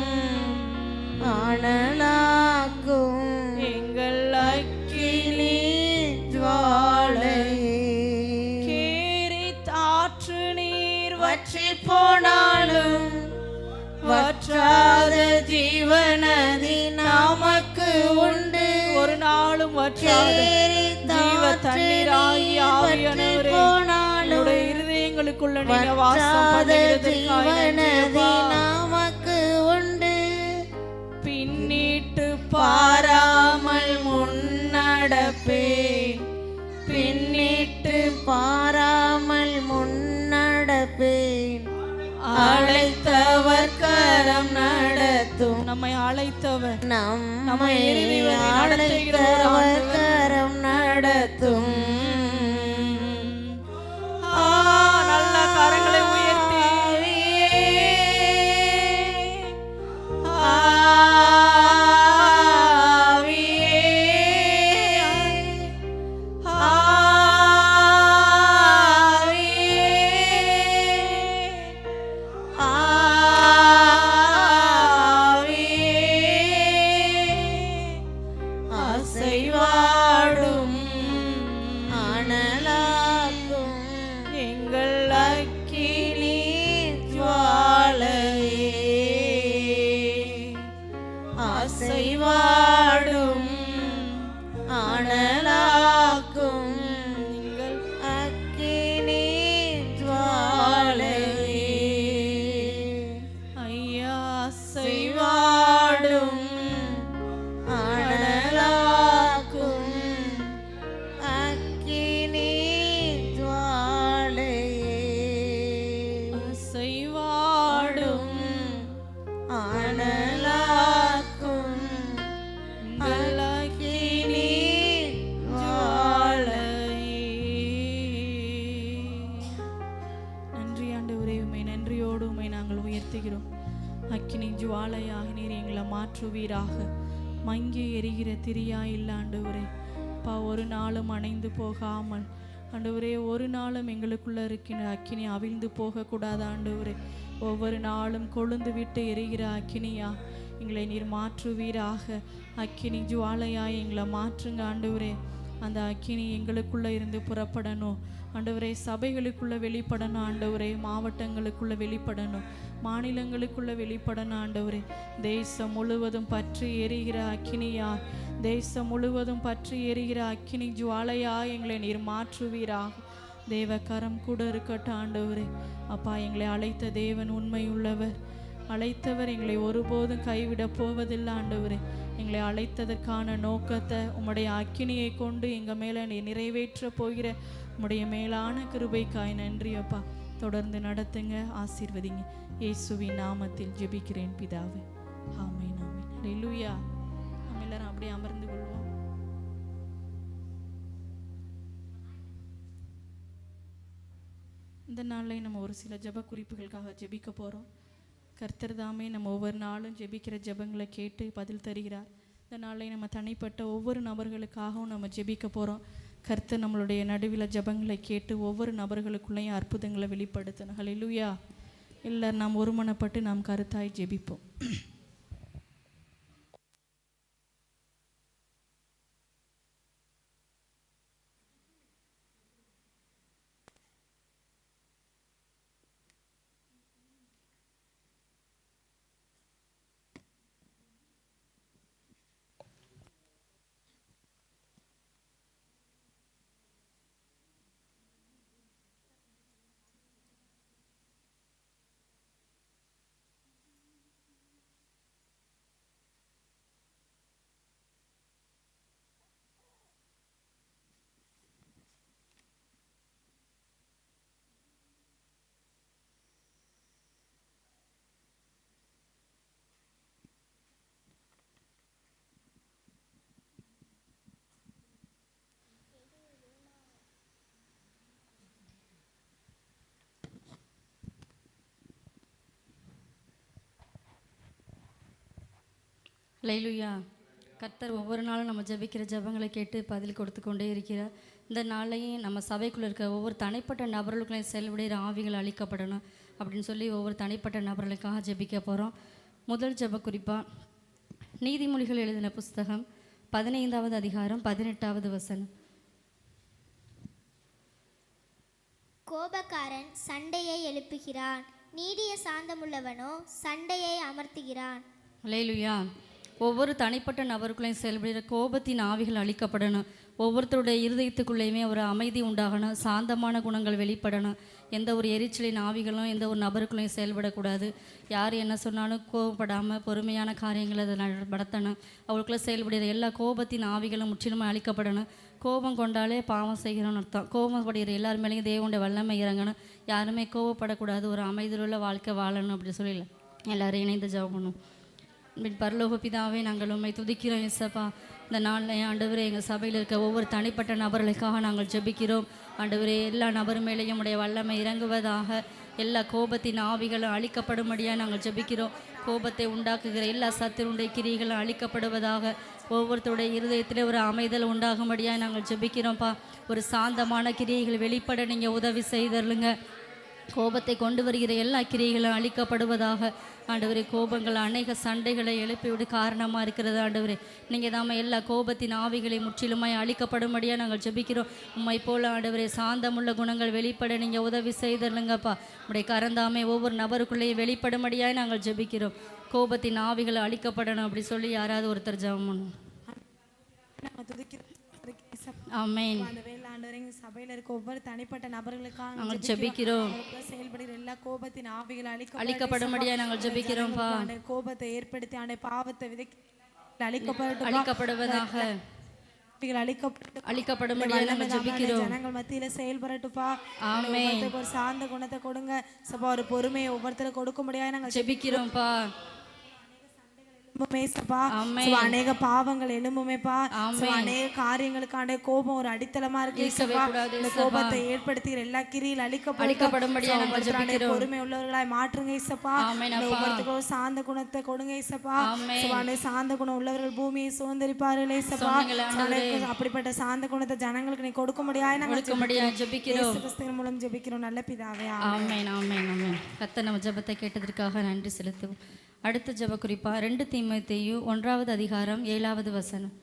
S2: அனலாக்கும் எங்கள் அக்கினி ஜுவாலையே கேரித் ஆற்று நீர் வற்றி போனாலும் வற்றாத ஜீவநதி நமக்கு உண்டு ஒரு நாளும் வற்றாத ஜீவ தண்ணீராகி ஆவியானவரே உம்முடைய இருதயங்களுக்குள்ள நீங்க வாசம் பண்ணுகிறதற்காக நமக்கு உண்டு பின்னிட்டு பாராமல் முன்னடப்பேன் பின்னிட்டு பாராமல் முன்னடப்பேன் அழைத்தவர் கரம் நடத்தும் நம்மை அழைத்தவர் நம்மை அழைத்தவர் கரம் நடத்தும்
S1: ஜுவாலையாக நீர் எங்களை மாற்றுவீராக. மங்கி எரிகிற திரியா இல்லை ஆண்டவரே அப்பா, ஒரு நாளும் அணைந்து போகாமல் ஆண்டவரே, ஒரு நாளும் எங்களுக்குள்ளே இருக்கின்ற அக்கினி அவிழ்ந்து போகக்கூடாது ஆண்டவரே. ஒவ்வொரு நாளும் கொழுந்து விட்டு எரிகிற அக்கினியா எங்களை நீர் மாற்றுவீராக. அக்கினி ஜுவாலையாய் எங்களை மாற்றுங்க ஆண்டவரே. அந்த அக்கினி எங்களுக்குள்ளே இருந்து புறப்படணும் ஆண்டவரே. சபைகளுக்குள்ளே வெளிப்படணும் ஆண்டவரே. மாவட்டங்களுக்குள்ளே வெளிப்படணும், மாநிலங்களுக்குள்ளே வெளிப்படணும் ஆண்டவரே. தேசம் முழுவதும் பற்றி எரிகிற அக்கினியா, தேசம் முழுவதும் பற்றி எரிகிற அக்கினி ஜுவாலையா எங்களை நீர் மாற்றுவீராக. தேவக்கரம் கூட இருக்கட்டும் ஆண்டவரே. அப்பா, எங்களை அழைத்த தேவன் உண்மை உள்ளவர். அழைத்தவர் எங்களை ஒருபோதும் கைவிட போவதில்லை ஆண்டவரே. எங்களை அழைத்ததற்கான நோக்கத்தை உம்முடைய அக்கினியை கொண்டு எங்கள் மேலே நீ நிறைவேற்ற போகிற உம்முடைய மேலான கிருபைக்காய் நன்றி அப்பா. தொடர்ந்து நடத்துங்க, ஆசீர்வதிங்க. இயேசுவின் நாமத்தில் ஜெபிக்கிறேன் பிதாவே, ஆமென் ஆமென். ஹல்லேலூயா. நம்ம எல்லாரும் அப்படியே அமர்ந்து கொள்வோம். இந்த நாளில் நம்ம ஒரு சில ஜெப குறிப்புகளுக்காக ஜெபிக்க போகிறோம். கர்த்தர் தாமே நம்ம ஒவ்வொரு நாளும் ஜெபிக்கிற ஜெபங்களை கேட்டு பதில் தருகிறார். இந்த நாளில் நம்ம தனிப்பட்ட ஒவ்வொரு நபர்களுக்காகவும் நம்ம ஜெபிக்க போகிறோம். கர்த்தர் நம்மளுடைய நடுவில் ஜெபங்களை கேட்டு ஒவ்வொரு நபர்களுக்குள்ளேயும் அற்புதங்களை வெளிப்படுத்தணும். ஹல்லேலூயா. எல்லாரும் நாம் ஒருமனப்பட்டு நாம் கருத்தாய் ஜெபிப்போம்.
S3: ஹல்லேலூயா. கர்த்தர் ஒவ்வொரு நாளும் நம்ம ஜெபிக்கிற ஜெபங்களை கேட்டு பதில் கொடுத்து கொண்டே இருக்கிறார். இந்த நாளையும் நம்ம சபைக்குள்ளே இருக்க ஒவ்வொரு தனிப்பட்ட நபர்களுக்குள்ளேயும் செயல்படுகிற ஆவிகள் அழிக்கப்படணும் அப்படின்னு சொல்லி ஒவ்வொரு தனிப்பட்ட நபர்களுக்காக ஜெபிக்க போகிறோம். முதல் ஜெப குறிப்பாக நீதிமொழிகள் எழுதின புஸ்தகம் 15வது அதிகாரம் 18வது வசனம்.
S4: கோபக்காரன் சண்டையை எழுப்புகிறான், நீடிய சாந்தமுள்ளவனோ சண்டையை அமர்த்துகிறான்.
S3: ஹல்லேலூயா. ஒவ்வொரு தனிப்பட்ட நபருக்குள்ளேயும் செயல்படுகிற கோபத்தின் ஆவிகள் அழிக்கப்படணும். ஒவ்வொருத்தருடைய இருதயத்துக்குள்ளேயுமே ஒரு அமைதி உண்டாகணும், சாந்தமான குணங்கள் வெளிப்படணும். எந்த ஒரு எரிச்சலின் ஆவிகளும் எந்த ஒரு நபருக்குள்ளேயும் செயல்படக்கூடாது. யார் என்ன சொன்னாலும் கோபப்படாமல் பொறுமையான காரியங்களை அதை நடத்தணும். அவருக்குள்ளே செயல்படுகிற எல்லா கோபத்தின் ஆவிகளும் முற்றிலுமாக அழிக்கப்படணும். கோபம் கொண்டாலே பாவம் செய்கிறோன்னு அர்த்தம். கோபப்படுகிற எல்லார் மேலேயும் தேவனுடைய வல்லமை இறங்கணும். யாருமே கோபப்படக்கூடாது, ஒரு அமைதியுள்ள வாழ்க்கை வாழணும் அப்படி சொல்லல. எல்லாரும் இணைந்து ஜெபம் பண்ணணும். பரலோக பிதாவே, நாங்கள் உம்மை துதிக்கிறோம் இயேசப்பா. இந்த நாளில் ஆண்டவரே, எங்கள் சபையில் இருக்க ஒவ்வொரு தனிப்பட்ட நபர்களுக்காக நாங்கள் ஜெபிக்கிறோம் ஆண்டவரே. எல்லா நபர் மேலேயும் உடைய வல்லமை இறங்குவதாக, எல்லா கோபத்தின் ஆவிகளும் அழிக்கப்படும்படியாக நாங்கள் ஜெபிக்கிறோம். கோபத்தை உண்டாக்குகிற எல்லா சத்துருடைய கிரிகளும் அழிக்கப்படுவதாக, ஒவ்வொருத்தருடைய இருதயத்தில் ஒரு அமைதல் உண்டாகும்படியாக நாங்கள் ஜெபிக்கிறோம்ப்பா. ஒரு சாந்தமான கிரியைகள் வெளிப்பட நீங்கள் உதவி செய்தருளுங்க. கோபத்தை கொண்டு வருகிற எல்லா கிரியைகளும் அழிக்கப்படுவதாக ஆண்டவரே. கோபங்கள் அநேக சண்டைகளை எழுப்பிவிட காரணமாக இருக்கிறது ஆண்டவரே. நீங்கள் தாம எல்லா கோபத்தின் ஆவிகளை முற்றிலுமாய் அழிக்கப்படும்படியாக நாங்கள் ஜெபிக்கிறோம். உம்மை போல ஆண்டவரே சாந்தமுள்ள குணங்கள் வெளிப்பட நீங்கள் உதவி செய்தருளுங்கப்பா. உடைய கரந்தாமே ஒவ்வொரு நபருக்குள்ளேயும் வெளிப்படும்படியாக நாங்கள் ஜெபிக்கிறோம். கோபத்தின் ஆவிகளை அழிக்கப்படணும் அப்படி சொல்லி யாராவது ஒருத்தர் ஜெபம் பண்ணணும். ஆமென்.
S2: சபையில இருக்க ஒவ்வொரு தனிப்பட்ட நபர்களுக்காக
S3: நாங்கள் ஜெபிக்கிறோம்.
S2: செயல்படுகிற எல்லா கோபத்தின் ஆவிகள்
S3: அழிக்கப்படும்படியாக நாங்கள் ஜெபிக்கிறோம்ப்பா.
S2: கோபத்தை ஏற்படுத்தி ஆண்டை பாவத்தை
S3: அழிக்கப்படுவதாக, அழிக்கப்படும்படியாக நாங்கள் ஜெபிக்கிறோம்.
S2: ஜனங்கள் மத்தியில செயல்படட்டுப்பா.
S3: ஆமென்.
S2: ஒரு சார்ந்த குணத்தை கொடுங்க சபா, ஒரு பொறுமையை ஒவ்வொருத்தரும் கொடுக்க முடியாது நாங்கள்
S3: ஜெபிக்கிறோம்ப்பா.
S2: மேசப்பா
S3: ஆமென்.
S2: அநேக பாவங்கள் எழும்புமேப்பா
S3: ஆமென்.
S2: அநேக காரியங்களுக்கான கோபம் ஒரு அடித்தளமா இருக்கு
S3: இருக்கவே
S2: ஏசப்பா.
S3: கூடாது
S2: இந்த
S3: ஏசப்பா.
S2: கோபத்தை ஏற்படுத்துகிற எல்லா கிரியில்
S3: அழிக்கப்படும்படியா நாங்கள் ஜெபிக்கிறோம்.
S2: பொறுமை உள்ளவர்களாய் மாற்றுங்க ஏசப்பா.
S3: ஆமென்
S2: இந்த
S3: அப்பா.
S2: ஒவ்வொருத்தருக்கும் சாந்த குணத்தை கொடுங்க ஏசப்பா.
S3: ஆமென்.
S2: சுவானே, சாந்த குணம் உள்ளவர்கள் பூமியை சுதந்தரிப்பார்கள் ஏசப்பா.
S3: சொன்னீங்களே ஆண்டவரே.
S2: சுவானே, அப்படிப்பட்ட சாந்த குணத்தை ஜனங்களுக்கு நீ கொடுக்க முடியாது நாங்கள்
S3: கொடுக்கும்படியா ஜெபிக்கிறோம்.
S2: இயேசு கிறிஸ்துவின் மூலம் ஜெபிக்கிறோம் நல்ல பிதாவே.
S3: ஆமென் ஆமென் ஆமென். கர்த்தர் நம்ம ஜெபத்தை கேட்டதற்காக நன்றி செலுத்துவோம். அடுத்த ஜெப குறிப்பா 2 தீமோத்தேயு 1வது அதிகாரம் 7வது வசனம்.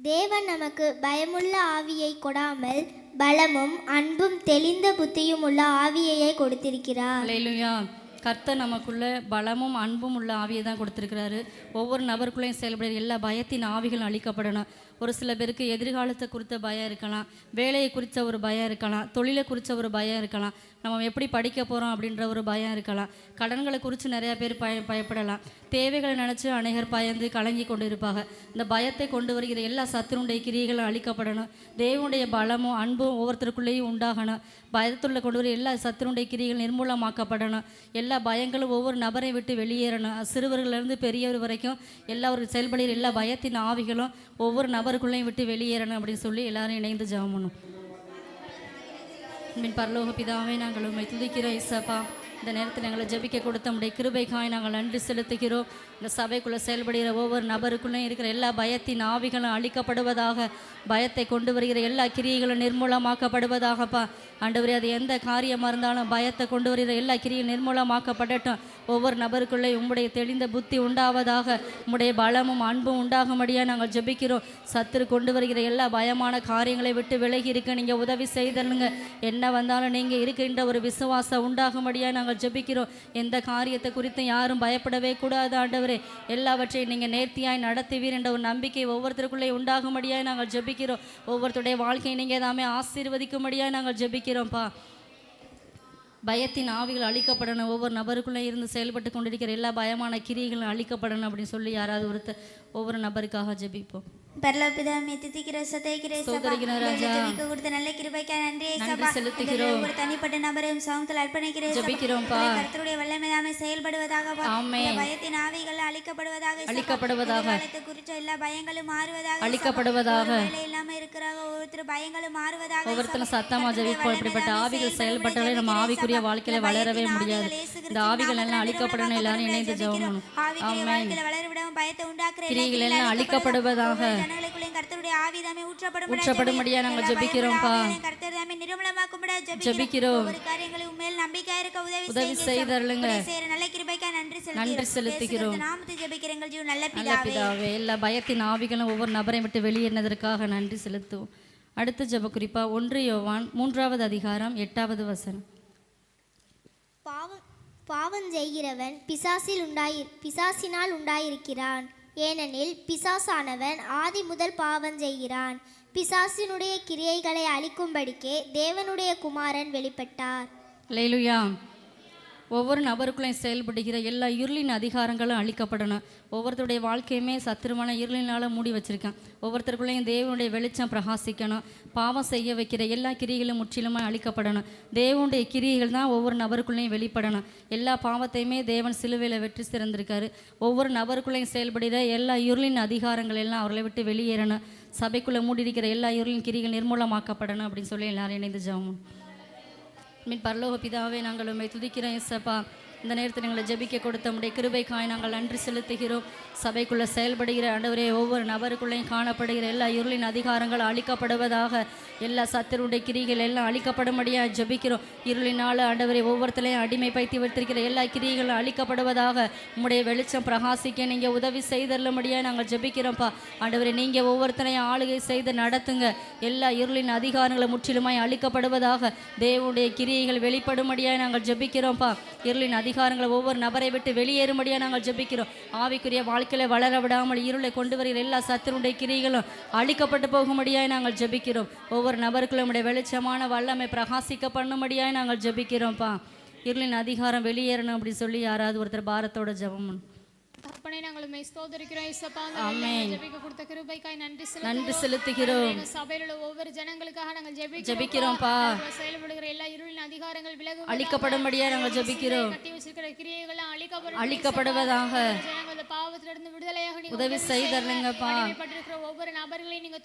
S4: தேவன் நமக்கு பயமுள்ள ஆவியை கொடாமல் பலமும் அன்பும் தெளிந்த புத்தியும் உள்ள ஆவியையே கொடுத்திருக்கிறார்.
S3: அல்லேலூயா. கர்த்தர் நமக்குள்ள பலமும் அன்பும் உள்ள ஆவியை தான் கொடுத்துருக்கிறாரு. ஒவ்வொரு நபருக்குள்ளேயும் செயல்படுற எல்லா பயத்தின் ஆவிகளும் அழிக்கப்படணும். ஒரு சில பேருக்கு எதிர்காலத்தை குறித்த பயம் இருக்கலாம், வேலையை குறித்த ஒரு பயம் இருக்கலாம், தொழிலை குறித்த ஒரு பயம் இருக்கலாம், நம்ம எப்படி படிக்க போகிறோம் அப்படின்ற ஒரு பயம் இருக்கலாம், கடன்களை குறித்து நிறையா பேர் பயப்படலாம், தேவைகளை நினச்சி அநேகர் பயந்து கலங்கி கொண்டு இருப்பாங்க. இந்த பயத்தை கொண்டு வருகிற எல்லா சத்துருடைய கிரியைகளும் அழிக்கப்படணும். தேவனுடைய பலமும் அன்பும் ஒவ்வொருத்தருக்குள்ளேயும் உண்டாகணும். பயத்துள்ள கொண்டு வர எல்லா சத்துருடைய கிரியைகள் நிர்மூலமாக்கப்படணும். எல்லா பயங்களும் ஒவ்வொரு நபரை விட்டு வெளியேறணும். சிறுவர்களிலிருந்து பெரியவர் வரைக்கும் எல்லாரும் செயல்படுகிற எல்லா பயத்தின் ஆவிகளும் ஒவ்வொரு நபருக்குள்ளேயும் விட்டு வெளியேறணும் அப்படின்னு சொல்லி எல்லாரும் இணைந்து ஜெபம் பண்ணணும். மின் பரலோக பிதாவே, நாங்கள் உம்மை துதிக்கிறோம் இயேசப்பா. இந்த நேரத்தில் எங்களை ஜெபிக்க கொடுத்த நம்முடைய கிருபைக்காய் நாங்கள் நன்றி செலுத்துகிறோம். இந்த சபைக்குள்ளே செயல்படுகிற ஒவ்வொரு நபருக்குள்ளேயும் இருக்கிற எல்லா பயத்தின் ஆவிகளும் அழிக்கப்படுவதாக, பயத்தை கொண்டு வருகிற எல்லா கிரியைகளும் நிர்மூலமாக்கப்படுவதாகப்பா. ஆண்டவரே, அது எந்த காரியமாக இருந்தாலும் பயத்தை கொண்டு வருகிற எல்லா கிரியும் நிர்மூலமாக்கப்படட்டும். ஒவ்வொரு நபருக்குள்ளே உம்முடைய தெளிந்த புத்தி உண்டாவதாக, உம்முடைய பலமும் அன்பும் உண்டாகும்படியாக நாங்கள் ஜெபிக்கிறோம். சத்துரு கொண்டு வருகிற எல்லா பயமான காரியங்களை விட்டு விலகி இருக்க நீங்கள் உதவி செய்தலுங்க. என்ன வந்தாலும் நீங்கள் இருக்கின்ற ஒரு விசுவாசம் உண்டாகும்படியாக நாங்கள் ஜெபிக்கிறோம். எந்த காரியத்தை குறித்து யாரும் பயப்படவே கூடாது ஆண்டவரே. எல்லாவற்றையும் நீங்கள் நேர்த்தியாய் நடத்துவீர் என்ற ஒரு நம்பிக்கை ஒவ்வொருத்தருக்குள்ளே உண்டாகும்படியாக நாங்கள் ஜெபிக்கிறோம். ஒவ்வொருத்தருடைய வாழ்க்கையை நீங்கள் எல்லாமே ஆசீர்வதிக்கும்படியாக நாங்கள் ஜெபிக்கிறோம்ப்பா. பயத்தின் ஆவிகள் அழிக்கப்படணும். ஒவ்வொரு நபருக்குள்ளே இருந்து செயல்பட்டு கொண்டிருக்கிற எல்லா பயமான கிரியைகளும் அழிக்கப்படணும் அப்படின்னு சொல்லி யாராவது ஒவ்வொரு நபருக்காக ஜெபிப்போம்.
S5: பரலோகபிதாவே, துதிக்கிற சதைக்கிற கொடுத்த நல்ல கிருபைக்காக நன்றி செலுத்துகிறோம். ஒரு தனிப்பட்ட நபரையும் சமூகத்தில் அர்ப்பணிக்கிறேன்.
S3: ஜெபிக்கிறோம்ப்பா.
S5: கர்த்தருடைய வல்லமையாமே செயல்படுவதாக,
S3: ஆமென்.
S5: பயத்தின் ஆவிகள் அழிக்கப்படுவதாக, குறித்த எல்லா பயங்களும் மாறுவதாக,
S3: அழிக்கப்படுவதாக,
S5: வேலை இல்லாம இருக்கிறாங்க ஒவ்வொருத்தர் பயங்களும் மாறுவதாக,
S3: ஒவ்வொருத்தரும் சத்தமா ஜெபிப்போம். இப்படிப்பட்ட ஆவிகள் செயல்பட்டாலே நம்ம ஆவிக்குரிய வாழ்க்கையில வளரவே முடியாது. இந்த ஆவிகள் எல்லாம் அழிக்கப்படணும். எல்லாரும் இணைந்து ஜெபம். ஆமென்.
S5: வளரவிடவும் பயத்தை உண்டாக்குற
S3: கிரியைகள் எல்லாம் அழிக்கப்படுவதாக, ஊற்றப்படும்படியா நாங்கள் ஜெபிக்கிறோம்ப்பா. ஜெபிக்கிறோம். உதவி செய்தருளுங்க. நன்றி செலுத்துகிறோம். நல்ல பிதாவே, எல்லா பயத்தின் ஆவிகளும் ஒவ்வொரு நபரை விட்டு வெளியேறினதற்காக நன்றி செலுத்துவோம். அடுத்த ஜெப குறிப்பா 1 யோவான் 3வது அதிகாரம் 8வது வசனம்.
S4: பாவம் செய்கிறவன் பிசாசினால் உண்டாயிருக்கிறான். ஏனெனில் பிசாசானவன் ஆதி முதல் பாவம் செய்கிறான். பிசாசினுடைய கிரியைகளை அழிக்கும்படிக்கே தேவனுடைய குமாரன் வெளிப்பட்டார்.
S3: அல்லேலூயா. ஒவ்வொரு நபருக்குள்ளையும் செயல்படுகிற எல்லா இருளின் அதிகாரங்களும் அழிக்கப்படணும். ஒவ்வொருத்தருடைய வாழ்க்கையுமே சத்துருமான இருளினால் மூடி வச்சிருக்கான். ஒவ்வொருத்தருக்குள்ளேயும் தேவனுடைய வெளிச்சம் பிரகாசிக்கணும். பாவம் செய்ய வைக்கிற எல்லா கிரியைகளும் முற்றிலுமாக அழிக்கப்படணும். தேவனுடைய கிரியைகள் தான் ஒவ்வொரு நபருக்குள்ளேயும் வெளிப்படணும். எல்லா பாவத்தையுமே தேவன் சிலுவையில் வெற்றி சிறந்திருக்காரு. ஒவ்வொரு நபருக்குள்ளேயும் செயல்படுகிற எல்லா இருளின் அதிகாரங்கள் எல்லாம் அவர்களை விட்டு வெளியேறணும். சபைக்குள்ளே மூடி இருக்கிற எல்லா இருளின் கிரியைகள் நிர்மூலமாக்கப்படணும் அப்படின்னு சொல்லி எல்லாரும் இணைந்து ஜெபம். மின் பரலோக பிதாவே, நாங்கள் உம்மை துதிக்கிறோம் இயேசப்பா. இந்த நேரத்தில் எங்களை ஜெபிக்க கொடுத்த உம்முடைய கிருபைக்காய் நாங்கள் நன்றி செலுத்துகிறோம். சபைக்குள்ளே செயல்படுகிற ஆண்டவரே, ஒவ்வொரு நபருக்குள்ளேயும் காணப்படுகிற எல்லா இருளின் அதிகாரங்களும் அழிக்கப்படுவதாக, எல்லா சத்துருடைய கிரிகள் எல்லாம் அழிக்கப்படும்படியாக ஜெபிக்கிறோம். இருளினால் ஆண்டவரே ஒவ்வொருத்தரையும் அடிமைப்படுத்தி வைத்திருக்கிற எல்லா கிரிகளும் அழிக்கப்படுவதாக, உம்முடைய வெளிச்சம் பிரகாசிக்க நீங்கள் உதவி செய்தருளும்படியாக நாங்கள் ஜெபிக்கிறோம்ப்பா. ஆண்டவரே, நீங்கள் ஒவ்வொருத்தரையும் ஆளுகை செய்து நடத்துங்க. எல்லா இருளின் அதிகாரங்களும் முற்றிலுமாய் அழிக்கப்படுவதாக, தேவனுடைய கிரியைகள் வெளிப்படும்படியாக நாங்கள் ஜெபிக்கிறோம்ப்பா. இருளின் அதிகாரங்களை ஒவ்வொரு நபரை விட்டு வெளியேறும்படியாக நாங்கள் ஜெபிக்கிறோம். ஆவிக்குரிய வாழ்க்கையில வளர விடாமல் இருளை கொண்டு வருகிற எல்லா சத்துருடைய கிரியைகளும் அழிக்கப்பட்டு போகும்படியாக நாங்கள் ஜெபிக்கிறோம். ஒவ்வொரு நபருக்குள்ள உம்முடைய வெளிச்சமான வல்லமை பிரகாசிக்க பண்ணும்படியாக நாங்கள் ஜெபிக்கிறோம்ப்பா. இருளின் அதிகாரம் வெளியேறணும் அப்படின்னு சொல்லி யாராவது ஒருத்தர் பாரத்தோட ஜெபம்.
S6: தகப்பனே நாங்கள் உம்மை ஸ்தோத்திரிக்கிறோம் இயேசப்பா.
S3: ஆமென்.
S6: ஜெபிக்க கொடுத்த கிருபைக்காய் நன்றி
S3: நன்றி செலுத்துகிறோம்.
S6: எங்கள் சபையில் உள்ள ஒவ்வொரு ஜனங்களுக்காக நாங்கள்
S3: ஜெபிக்கிறோம்ப்பா.
S6: செயல்படுகிற எல்லா இருளின் அதிகாரங்கள் விலகு
S3: அழிக்கப்படும்படியா நாங்கள் ஜெபிக்கிறோம்.
S6: கட்டி வச்சிருக்கிற கிரியைகள்
S3: அழிக்கப்படுவதாக
S6: ஜனங்கள் பாவத்திலிருந்து விடுதலையாக நீங்க
S3: உதவி செய்தருங்கப்பா.
S6: அடிமைப்பட்டிருக்கிற ஒவ்வொரு நபர்களையும் நீங்க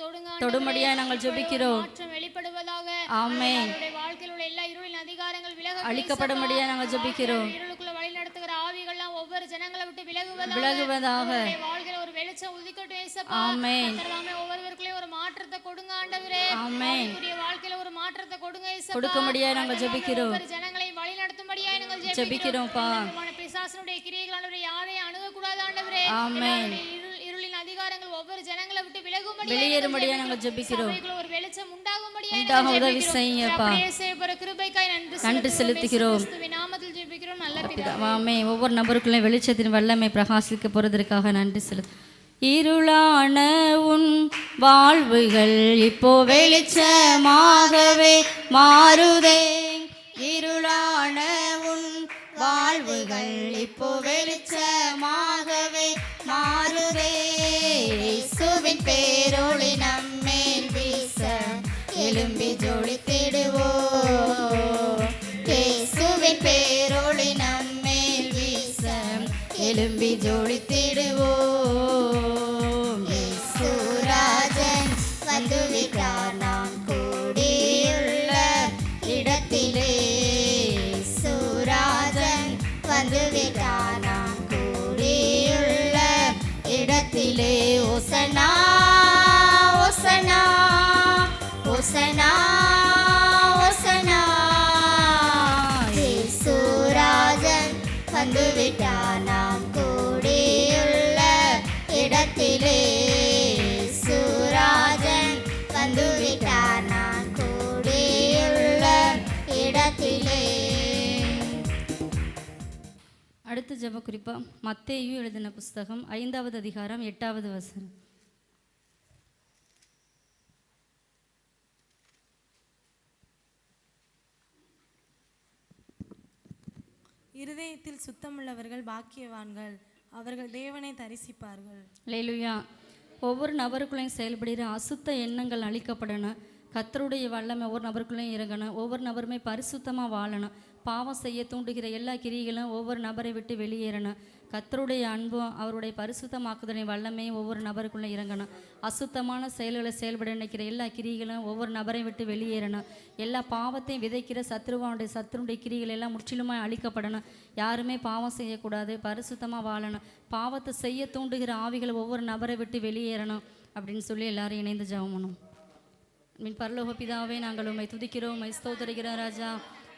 S3: தொடும்படியா நாங்கள் ஜெபிக்கிறோம்.
S6: மாற்றம் வெளிப்படுவதாக.
S3: ஆமென்.
S6: அவருடைய வாழ்க்கையில் உள்ள எல்லா இருளின் அதிகாரங்கள் விலக
S3: அழிக்கப்படும்படியா நாங்கள் ஜெபிக்கிறோம்.
S6: இருளுக்குள்ள வழி நடத்துகிற ஆவிகள்லாம் ஒவ்வொரு ஜனங்களை விட்டு விலகுவதாக.
S3: விலகுவதாக.
S6: வாழ்க்கையில் ஒரு வெளிச்சம் உதிக்கட்டும் இயேசப்பா.
S3: ஆமென்.
S6: கர்த்தாவே ஒவ்வொருவருக்குள்ளேயும் ஒரு மாற்றத்தை கொடுங்க ஆண்டவரே.
S3: ஆமென்.
S6: அவருடைய வாழ்க்கையில ஒரு மாற்றத்தை கொடுங்க இயேசப்பா.
S3: கொடுக்கும்படியா நாங்கள் ஜெபிக்கிறோம்.
S6: ஒவ்வொரு ஜனங்களையும் வழி நடத்தும்படியா நாங்கள்
S3: ஜெபிக்கிறோம்ப்பா.
S6: பிசாசனுடைய கிரியைகள் ஆண்டவரே யாரையும் அணுகக்கூடாது ஆண்டவரே.
S3: ஆமென்.
S6: இருளின் அதிகாரங்கள் ஒவ்வொரு ஜனங்களை விட்டு விலகும்படியா
S3: வெளியேறும்படியா நாங்கள் ஜெபிக்கிறோம்.
S6: சபைக்குள்ள ஒரு வெளிச்சம் உண்டாகும்படியா
S3: உண்டாக உதவி செய்யுங்கப்பா.
S6: கிருபைக்காய்
S3: நன்றி செலுத்துகிறோம்.
S6: கிறிஸ்துவின் நாமத்தில் ஜெபிக்கிறோம் நல்ல பிதாவே.
S3: ஆமென். ஒவ்வொரு நபருக்குள்ளே வெளிச்சத்தின் வல்லமை பிரகாசிக்க போறதற்காக நன்றி செலுத்து. இருளான உன் வாழ்வுகள் இப்போ வெளிச்சமாகவே மாறுதே. இருளான உன் வாழ்வுகள் இப்போ வெளிச்சமாகவே மாறுதே. இயேசுவின் பேரொளி நம்மேல் வீச எழும்பி ஜொலித்திடுவோம். இயேசுவின் பேரொளி நம்மேல் வீச எழும்பி ஜொலித்திடுவோம். இயேசுராஜன் வந்துவிட்டார் நாம் கூடியுள்ள இடத்திலே. இயேசுராஜன் வந்துவிட்டார் நாம் கூடியுள்ள இடத்திலே. ஓசனா ஓசனா ஓசனா ஓசனா. இயேசுராஜன் வந்துவிட்டார் நாம் கூடியுள்ள இடத்திலே. இயேசுராஜன் வந்துவிட்டார் நாம் கூடியுள்ள இடத்திலே. அடுத்த ஜெப குறிப்பா மத்தேயு எழுதின புஸ்தகம் 5வது அதிகாரம் 8வது வசனம்.
S2: இருதயத்தில் சுத்தமுள்ளவர்கள் பாக்கியவான்கள், அவர்கள் தேவனை தரிசிப்பார்கள்.
S3: அல்லேலூயா. ஒவ்வொரு நபருக்குள்ளேயும் செயல்படுகிற அசுத்த எண்ணங்கள் அழிக்கப்படணும். கர்த்தருடைய வல்லமை ஒவ்வொரு நபருக்குள்ளேயும் இறங்கணும். ஒவ்வொரு நபருமே பரிசுத்தமாக வாழணும். பாவம் செய்ய தூண்டுகிற எல்லா கிரிகளும் ஒவ்வொரு நபரை விட்டு வெளியேறணும். கர்த்தருடைய அன்பும் அவருடைய பரிசுத்தமாக்குதலின் வல்லமையும் ஒவ்வொரு நபருக்குள்ளே இறங்கணும். அசுத்தமான செயல்களை செயல்பட நினைக்கிற எல்லா கிரிகளும் ஒவ்வொரு நபரையும் விட்டு வெளியேறணும். எல்லா பாவத்தையும் விதைக்கிற சத்துருடைய கிரிகள் எல்லாம் முற்றிலுமாக அழிக்கப்படணும். யாருமே பாவம் செய்யக்கூடாது, பரிசுத்தமாக வாழணும். பாவத்தை செய்ய தூண்டுகிற ஆவிகள் ஒவ்வொரு நபரை விட்டு வெளியேறணும் அப்படின்னு சொல்லி எல்லாரும் இணைந்து ஜெபம் பண்ணணும். பரலோக பிதாவே, நாங்கள் உம்மை துதிக்கிறோம், உம்மை ஸ்தோத்திரிக்கிறோம் ராஜா.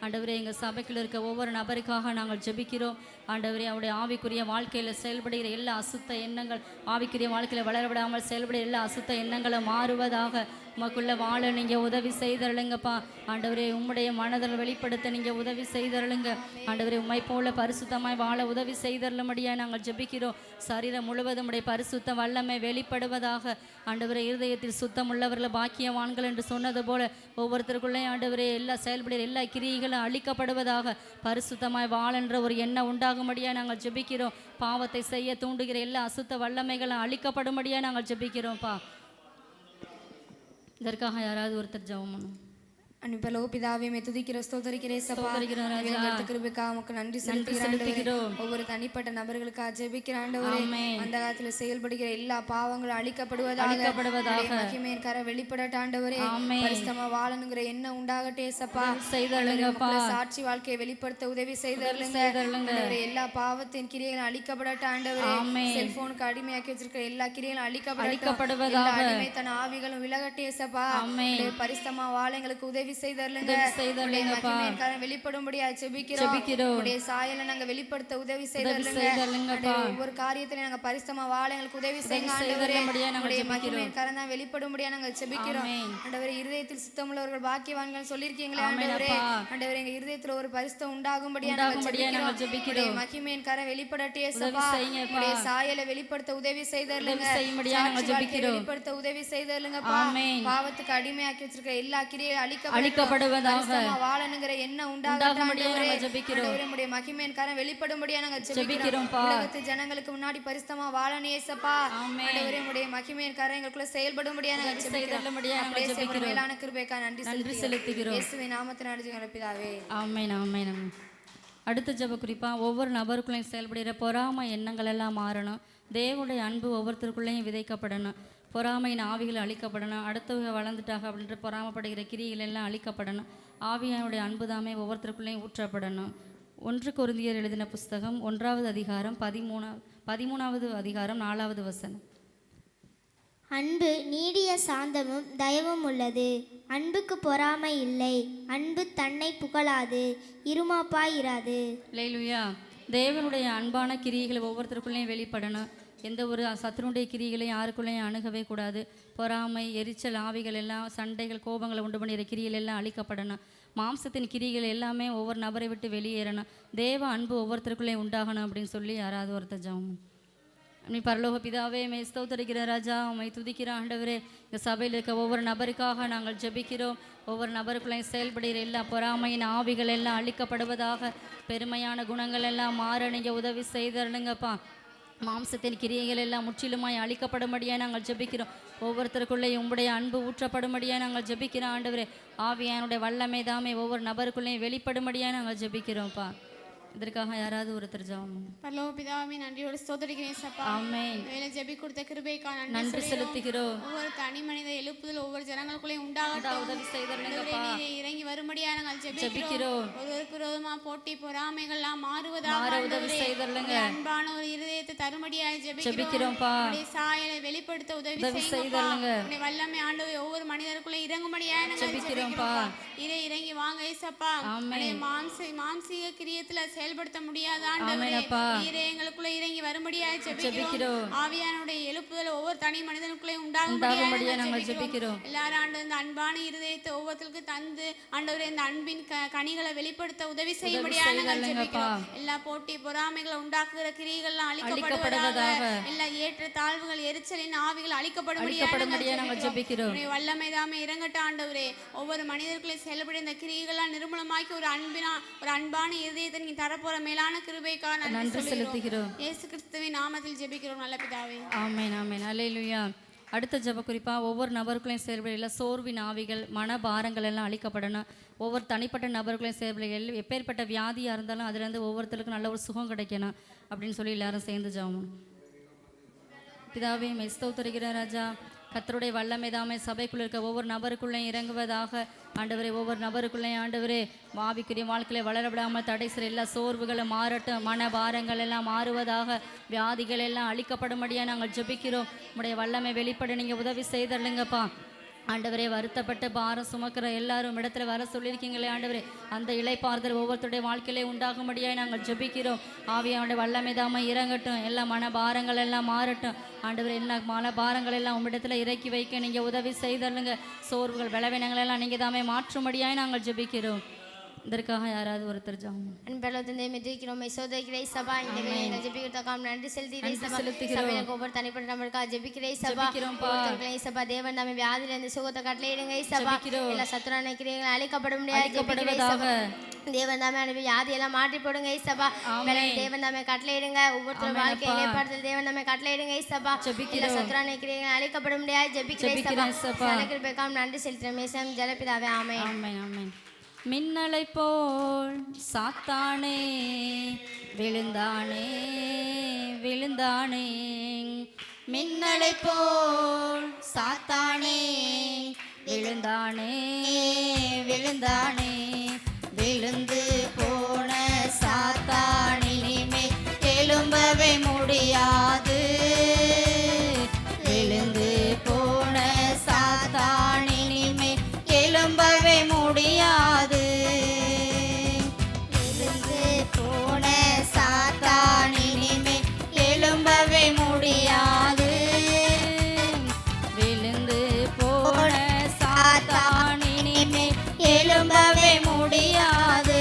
S3: ஆண்டவரே, எங்கள் சபைக்குள்ள இருக்க ஒவ்வொரு நபருக்காக நாங்கள் ஜெபிக்கிறோம். ஆண்டவரே, அவருடைய ஆவிக்குரிய வாழ்க்கையில் செயல்படுகிற எல்லா அசுத்த எண்ணங்கள், ஆவிக்குரிய வாழ்க்கையில் வளரவிடாமல் செயல்படுகிற எல்லா அசுத்த எண்ணங்களை மாறுவதாக உமக்குள்ள வாழ நீங்கள் உதவி செய்தருளுங்கப்பா. ஆண்டவரே, உம்முடைய மனதில் வெளிப்படுத்த நீங்கள் உதவி செய்தருளுங்க. ஆண்டவரே, உம்மை போல பரிசுத்தமாய் வாழ உதவி செய்தருளும்படியாக நாங்கள் ஜெபிக்கிறோம். சரீரம் முழுவதும் உடைய பரிசுத்த வல்லமை வெளிப்படுவதாக. ஆண்டவரே, இருதயத்தில் சுத்தம் உள்ளவர்கள் பாக்கியவான்கள் என்று சொன்னது போல ஒவ்வொருத்தருக்குள்ளே ஆண்டவரே எல்லா செயல்படுகிற எல்லா கிரியைகளும் அழிக்கப்படுவதாக. பரிசுத்தமாய் வாழன்ற ஒரு எண்ணம் உண்டாகும்படியாக நாங்கள் ஜெபிக்கிறோம். பாவத்தை செய்ய தூண்டுகிற எல்லா அசுத்த வல்லமைகளும் அழிக்கப்படும்படியாக நாங்கள் ஜெபிக்கிறோம்ப்பா. இதற்காக யாராவது ஒருத்தர் ஜெபம் பண்ணும்.
S2: அன்பலோ பிதாவே, துதிக்கிற ஸ்தோத்திரிக்கிறேன் சப்பா. கிருபைக்காக உமக்கு நன்றி
S3: செலுத்துகிறோம்.
S2: ஒவ்வொரு தனிப்பட்ட நபர்களுக்காக ஜெபிக்கிற ஆண்டவரே, அந்த காலத்துல செயல்படுகிற எல்லா பாவங்களும் அழிக்கப்படுவதாக. மகிமையின் கரை வெளிப்படட்ட ஆண்டவரே. பரிசுத்தமா வாழணுங்கிற எண்ணம் உண்டாகட்டே சப்பா. சாட்சி வாழ்க்கையை வெளிப்படுத்த உதவி செய்தருளுங்க. எல்லா பாவத்தின் கிரியைகளும் அழிக்கப்படட்ட ஆண்டவரே. செல்போனுக்கு அடிமையாக்கி வச்சிருக்கிற எல்லா கிரியைகளும் அழிக்கப்படுவதாக. அடிமைத்தன ஆவிகளும் விலகட்டே சப்பா. பரிசுத்தமா வாழ எங்களுக்கு உதவி வெளிப்படும்படியா ஜெபிக்கிறோம். சாயலை நாங்க வெளிப்படுத்த உதவி செய்தருளுங்க. ஒவ்வொரு காரியத்திலும் நாங்க பரிசுத்தமா வாழ எங்களுக்கு உதவி செய்யுங்க. வெளிப்படும்படியா நாங்க ஜெபிக்கிறோம். ஆண்டவரே, இருதயத்தில் சுத்தமுள்ளவர்கள் பாக்கியவான்கள் சொல்லியிருக்கீங்களே ஆண்டவரே. ஆண்டவரே, எங்க இருதயத்துல ஒரு பரிசுத்தம் உண்டாகும்படியா நாங்க ஜெபிக்கிறோம். மகிமையின் கரை வெளிப்படட்டே சபா. சாயலை வெளிப்படுத்த உதவி செய்தருளுங்க. வெளிப்படுத்த உதவி செய்தருளுங்க. பாவத்துக்கு அடிமையாக்கி வச்சிருக்க எல்லா கிரியையும் அழிக்க
S3: அழிக்கப்படுவதாக.
S2: பரிசுத்தமா வாழணுங்கிற எண்ணம்
S3: உண்டாகும்படியாக நாங்கள் ஜெபிக்கிறோம்.
S2: ஆண்டவரே உம்முடைய மகிமையின் கரம் வெளிப்படும்படியாக நாங்கள்
S3: ஜெபிக்கிறோம்ப்பா.
S2: உலகத்து ஜனங்களுக்கு முன்னாடி பரிசுத்தமா வாழணும் ஏசப்பா. ஆண்டவரே உம்முடைய மகிமையின் கரம் எங்களுக்குள்ள செயல்படும்படியாக நாங்கள் ஜெபிக்கிறோம். மேலான கிருபைக்காக நன்றி செலுத்துகிறோம். இயேசுவின் நாமத்தில் நன்றி பிதாவே.
S3: ஆமென் ஆமென் ஆமென். அடுத்த ஜெப குறிப்பா, ஒவ்வொரு நபருக்குள்ளேயும் செயல்படுகிற பொறாமை எண்ணங்கள் எல்லாம் மாறணும். தேவனுடைய அன்பு ஒவ்வொருத்தருக்குள்ளேயும் விதைக்கப்படணும். பொறாமையின் ஆவிகள் அழிக்கப்படணும். அடுத்தவங்க வளர்ந்துட்டாங்க அப்படின்ற பொறாமப்படுகிற கிரிகள் எல்லாம் அழிக்கப்படணும். ஆவியானுடைய அன்பு தாமே ஒவ்வொருத்தருக்குள்ளேயும் ஊற்றப்படணும். 1 கொரிந்தியர் எழுதின புஸ்தகம் 1வது அதிகாரம் 13வது அதிகாரம் 4வது வசனம்.
S4: அன்பு நீடிய சாந்தமும் தயவும் உள்ளது. அன்புக்கு பொறாமை இல்லை. அன்பு தன்னை புகழாது, இருமாப்பாயிராது.
S3: அல்லேலூயா. தேவனுடைய அன்பான கிரியைகளை ஒவ்வொருத்தருக்குள்ளேயும் வெளிப்படணும். எந்த ஒரு சத்துருடைய கிரிகளையும் யாருக்குள்ளேயும் அணுகவே கூடாது. பொறாமை, எரிச்சல் ஆவிகள் எல்லாம், சண்டைகள், கோபங்களை உண்டு பண்ணுற கிரிகள் எல்லாம் அழிக்கப்படணும். மாம்சத்தின் கிரிகள் எல்லாமே ஒவ்வொரு நபரை விட்டு வெளியேறணும். தேவ அன்பு ஒவ்வொருத்தருக்குள்ளேயும் உண்டாகணும் அப்படின்னு சொல்லி யாராவது ஒருத்தர் ஜெபம். நீ பரலோக பிதாவே, மை ஸ்தோத்திரிக்கிற ராஜா, உம்மை துதிக்கிற ஆண்டவரே, இந்த சபையில் இருக்க ஒவ்வொரு நபருக்காக நாங்கள் ஜெபிக்கிறோம். ஒவ்வொரு நபருக்குள்ளேயும் செயல்படுகிற எல்லா பொறாமையின் ஆவிகள் எல்லாம் அழிக்கப்படுவதாக. பெருமையான குணங்கள் எல்லாம் மாற நீங்கள் உதவி செய்தருங்கப்பா. மாம்சத்தின் கிரியைகள் எல்லாம் முற்றிலுமாய் அழிக்கப்படும்படியாக நாங்கள் ஜெபிக்கிறோம். ஒவ்வொருத்தருக்குள்ளேயும் உம்முடைய அன்பு ஊற்றப்படும்படியாக நாங்கள் ஜெபிக்கிறோம் ஆண்டவரே. ஆவியானுடைய வல்லமை தாமே ஒவ்வொரு நபருக்குள்ளேயும் வெளிப்படும்படியாக நாங்கள் ஜெபிக்கிறோம்ப்பா. இதற்காக யாராவது ஒருத்தர் ஜெபம்.
S6: பரலோக பிதாவே, நன்றியோடு ஸ்தோத்திரிக்கிறேன் ஏசப்பா.
S3: ஆமென்.
S6: வேலை ஜெபி கொடுத்த கிருபைக்காக
S3: நன்றி செலுத்துகிறோம்.
S6: ஒவ்வொரு தனி மனித எழுப்புதல் ஒவ்வொரு ஜனங்களுக்குள்ளே உண்டாகட்டும்.
S3: உதவி செய்தருங்கப்பா.
S6: இறங்கி வரும்படியாக நாங்கள்
S3: ஜெபிக்கிறோம்.
S6: ஒருவருக்கு விரோதமா போட்டி பொறாமைகள்லாம் மாறுவதாக
S3: உதவி செய்தருங்க.
S6: அன்பான ஒரு இருதயத்தை தரும்படியாக
S3: ஜெபிக்கிறோம்ப்பா.
S6: சாயலை வெளிப்படுத்த உதவி
S3: செய்தருங்க.
S6: வல்லமை ஆண்டவரே ஒவ்வொரு மனிதருக்குள்ளே இறங்கும்படியாக நாங்கள்
S3: ஜெபிக்கிறோம்ப்பா.
S6: இறங்கி வாங்க ஏசப்பா. மாம்சீக கிரியத்துல செயல்படுத்த முடியாத ஆண்டவரே, நீரே எங்களுக்குள்ள இறங்கி வரும்படியாக ஜெபிக்கிறோம். ஆவியானுடைய எழுப்புதல் ஒவ்வொரு தனி மனிதனுக்குள்ளே உண்டாகும்படியாக நாங்கள் ஜெபிக்கிறோம். எல்லாரும் ஆண்டு இந்த அன்பான இருதயத்தை ஒவ்வொருத்தருக்கு தந்து ஆண்டவரே இந்த அன்பின் கனிகளை வெளிப்படுத்த உதவி செய்யும்படியாக நாங்கள் ஜெபிக்கிறோம். எல்லா போட்டி பொறாமைகளை உண்டாக்குகிற கிரியைகள்லாம் அழிக்கப்படுவதாக. எல்லா ஏற்ற தாழ்வுகள், எரிச்சலின் ஆவிகள் அழிக்கப்படும்படியாக நாங்கள் ஜெபிக்கிறோம். வல்லமை தாமே இறங்கட்ட ஆண்டவரே. ஒவ்வொரு மனிதர்களை செயல்பட இந்த கிரியைகள்லாம் நிர்மூலமாக்கி ஒரு அன்பான இருதயத்தை நீ தரப்போற மேலான கிருபைக்காக நன்றி செலுத்துகிறோம். இயேசு கிறிஸ்துவின் நாமத்தில் ஜெபிக்கிறோம் நல்ல பிதாவே.
S3: ஆமென் ஆமென். அல்லேலூயா. அடுத்த ஜெப குறிப்பா, ஒவ்வொரு நபருக்குள்ளேயும் செயல்பட சோர்வின் ஆவிகள், மனபாரங்கள் எல்லாம் அழிக்கப்படணும். ஒவ்வொரு தனிப்பட்ட நபருக்குள்ளேயும் செயல்பட எப்பேற்பட்ட வியாதியாக இருந்தாலும் அதுலேருந்து ஒவ்வொருத்தருக்கும் நல்ல ஒரு சுகம் கிடைக்கணும் அப்படின்னு சொல்லி எல்லாரும் சேர்ந்து ஜெபம். பிதாவே, மை ஸ்தோத்திரிக்கிற ராஜா, கர்த்தருடைய வல்லமை தாமே சபைக்குள்ள இருக்க ஒவ்வொரு நபருக்குள்ளேயும் இறங்குவதாக. ஆண்டவரே, ஒவ்வொரு நபருக்குள்ளேயும் ஆண்டவரே ஆவிக்குரிய வாழ்க்கையை வளரவிடாமல் தடை செய்கிற எல்லா சோர்வுகளும் மாறட்டும். மனபாரங்கள் எல்லாம் மாறுவதாக. வியாதிகள் எல்லாம் அழிக்கப்படும்படியாக நாங்கள் ஜெபிக்கிறோம். உம்முடைய வல்லமை வெளிப்பட நீங்கள் உதவி செய்தருங்கப்பா. ஆண்டவரே, வருத்தப்பட்டு பாரம் சுமக்கிற எல்லாரும் இடத்துல வர சொல்லியிருக்கீங்களே ஆண்டவரே, அந்த இளைப்பாறுதல் ஒவ்வொருத்தருடைய வாழ்க்கையிலே உண்டாகும்படியாக நாங்கள் ஜெபிக்கிறோம். ஆவியானுடைய வல்லமை தாமே இறங்கட்டும். எல்லா மனபாரங்கள் எல்லாம் மாறட்டும். ஆண்டவரே, எல்லா மனபாரங்கள் எல்லாம் உம்மிடத்தில் இறக்கி வைக்க நீங்கள் உதவி செய்தருங்க. சோர்வுகள், பலவீனங்கள் எல்லாம் நீங்கள் தாமே மாற்றும்படியாக நாங்கள் ஜெபிக்கிறோம். இதற்காக யாராவது ஒருத்தர் ஜெபம்.
S4: அன்பலோதனை மெதிக்கிறோம் சோதரிக்கிறே சபா. இந்த வேளையில ஜெபிக்கிறதுக்காக நன்றி செலுத்துகிறேன். ஒவ்வொரு தனிப்பட்ட நபருக்காக ஜெபிக்கிறேன் சபா. சபா தேவன் நம்ம வியாதியில இருந்து சுகத்தை கட்டளையிடுங்க சபா. எல்லா சத்துரான கிரியைகளை அழிக்கப்பட முடியாது. தேவன் தாமே அனுப்பி வியாதியெல்லாம் மாற்றி போடுங்க சபா. தேவன் தாமே கட்டளையிடுங்க. ஒவ்வொருத்தரும் வாழ்க்கை ஏற்படுத்தல் தேவன் தாமே கட்டளையிடுங்க சபா. எல்லா சத்துரான கிரியைகளை அழிக்கப்பட முடியாது. ஜெபிக்கிறேன் சபா. நன்றி செலுத்துகிறேன் மேசம் ஜலபிதாவே. ஆமென்
S3: ஆமென் ஆமென். மின்னலை போல் சாத்தானே விழுந்தானே விழுந்தானே. மின்னலை போல் சாத்தானே விழுந்தானே விழுந்தானே. விழுந்து போன சாத்தானினிமே எழும்பவே முடியாது. விழுந்து போன சாத்தானினிமே எழும்பவே முடியாது. விழுந்து போன சாத்தானினிமே எழும்பவே முடியாது. விழுந்து போன சாத்தானினிமே எழும்பவே முடியாது.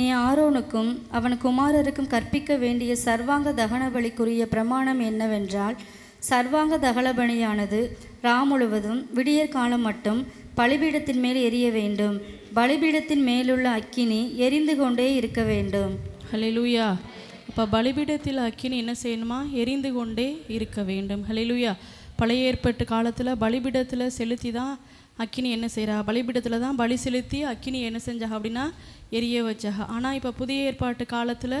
S3: நீ ஆரோனுக்கும் அவன் குமாரருக்கும் கற்பிக்க வேண்டிய சர்வாங்க தகன பலிக்குரிய பிரமாணம் என்னவென்றால், சர்வாங்க தகனபலியானது முழுவதும் விடியற் காலம் மட்டும் பலிபீடத்தின் மேல் எரிய வேண்டும். பலிபீடத்தின் மேலுள்ள அக்கினி எரிந்து கொண்டே இருக்க வேண்டும்.
S1: ஹல்லேலூயா. அப்போ பலிபீடத்தில் அக்கினி என்ன செய்யணுமா? எரிந்து கொண்டே இருக்க வேண்டும். ஹல்லேலூயா. பழைய ஏற்பட்ட காலத்தில் பலிபீடத்தில் செலுத்தி தான் அக்கினி என்ன செய்கிறா? பலிபீடத்தில் தான் பலி செலுத்தி அக்கினி என்ன செஞ்சா அப்படின்னா எரிய வச்சா. ஆனால் இப்போ புதிய ஏற்பாட்டு காலத்தில்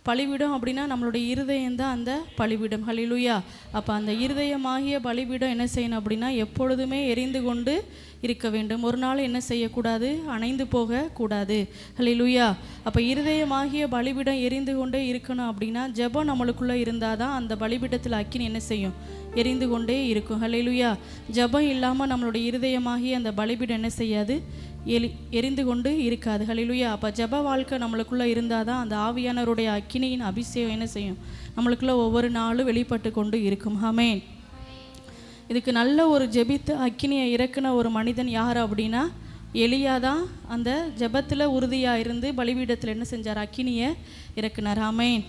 S1: பலிபீடம் அப்படின்னா நம்மளுடைய இருதயம் தான் அந்த பலிபீடம். ஹல்லேலூயா. அப்போ அந்த இருதயமாகிய பலிபீடம் என்ன செய்யணும் அப்படின்னா எப்பொழுதுமே எரிந்து கொண்டு இருக்க வேண்டும். ஒரு நாள் என்ன செய்யக்கூடாது? அணைந்து போகக்கூடாது. ஹல்லேலூயா. அப்போ இருதயமாகிய பலிபீடம் எரிந்து கொண்டே இருக்கணும் அப்படின்னா ஜெபம் நம்மளுக்குள்ளே இருந்தால் தான் அந்த பலிபீடத்தில் அக்கினி என்ன செய்யும்? எரிந்து கொண்டே இருக்கும். ஹல்லேலூயா. ஜெபம் இல்லாமல் நம்மளுடைய இருதயமாகிய அந்த பலிபீடம் என்ன செய்யாது? எரிந்து கொண்டு இருக்காது. ஹல்லேலூயா. அப்போ ஜெப வாழ்க்கை நம்மளுக்குள்ளே இருந்தால் தான் அந்த ஆவியானவருடைய அக்கினியின் அபிஷேகம் என்ன செய்யும்? நம்மளுக்குள்ளே ஒவ்வொரு நாளும் வெளிப்பட்டு கொண்டு இருக்கும். ஆமென். இதுக்கு நல்ல ஒரு ஜெபித்து அக்கினியை இறக்குன ஒரு மனிதன் யார் அப்படின்னா எலியா தான். அந்த ஜெபத்தில் உறுதியாக இருந்து பலிபீடத்தில் என்ன செஞ்சார்? அக்கினியை இறக்குனார். ஆமென்.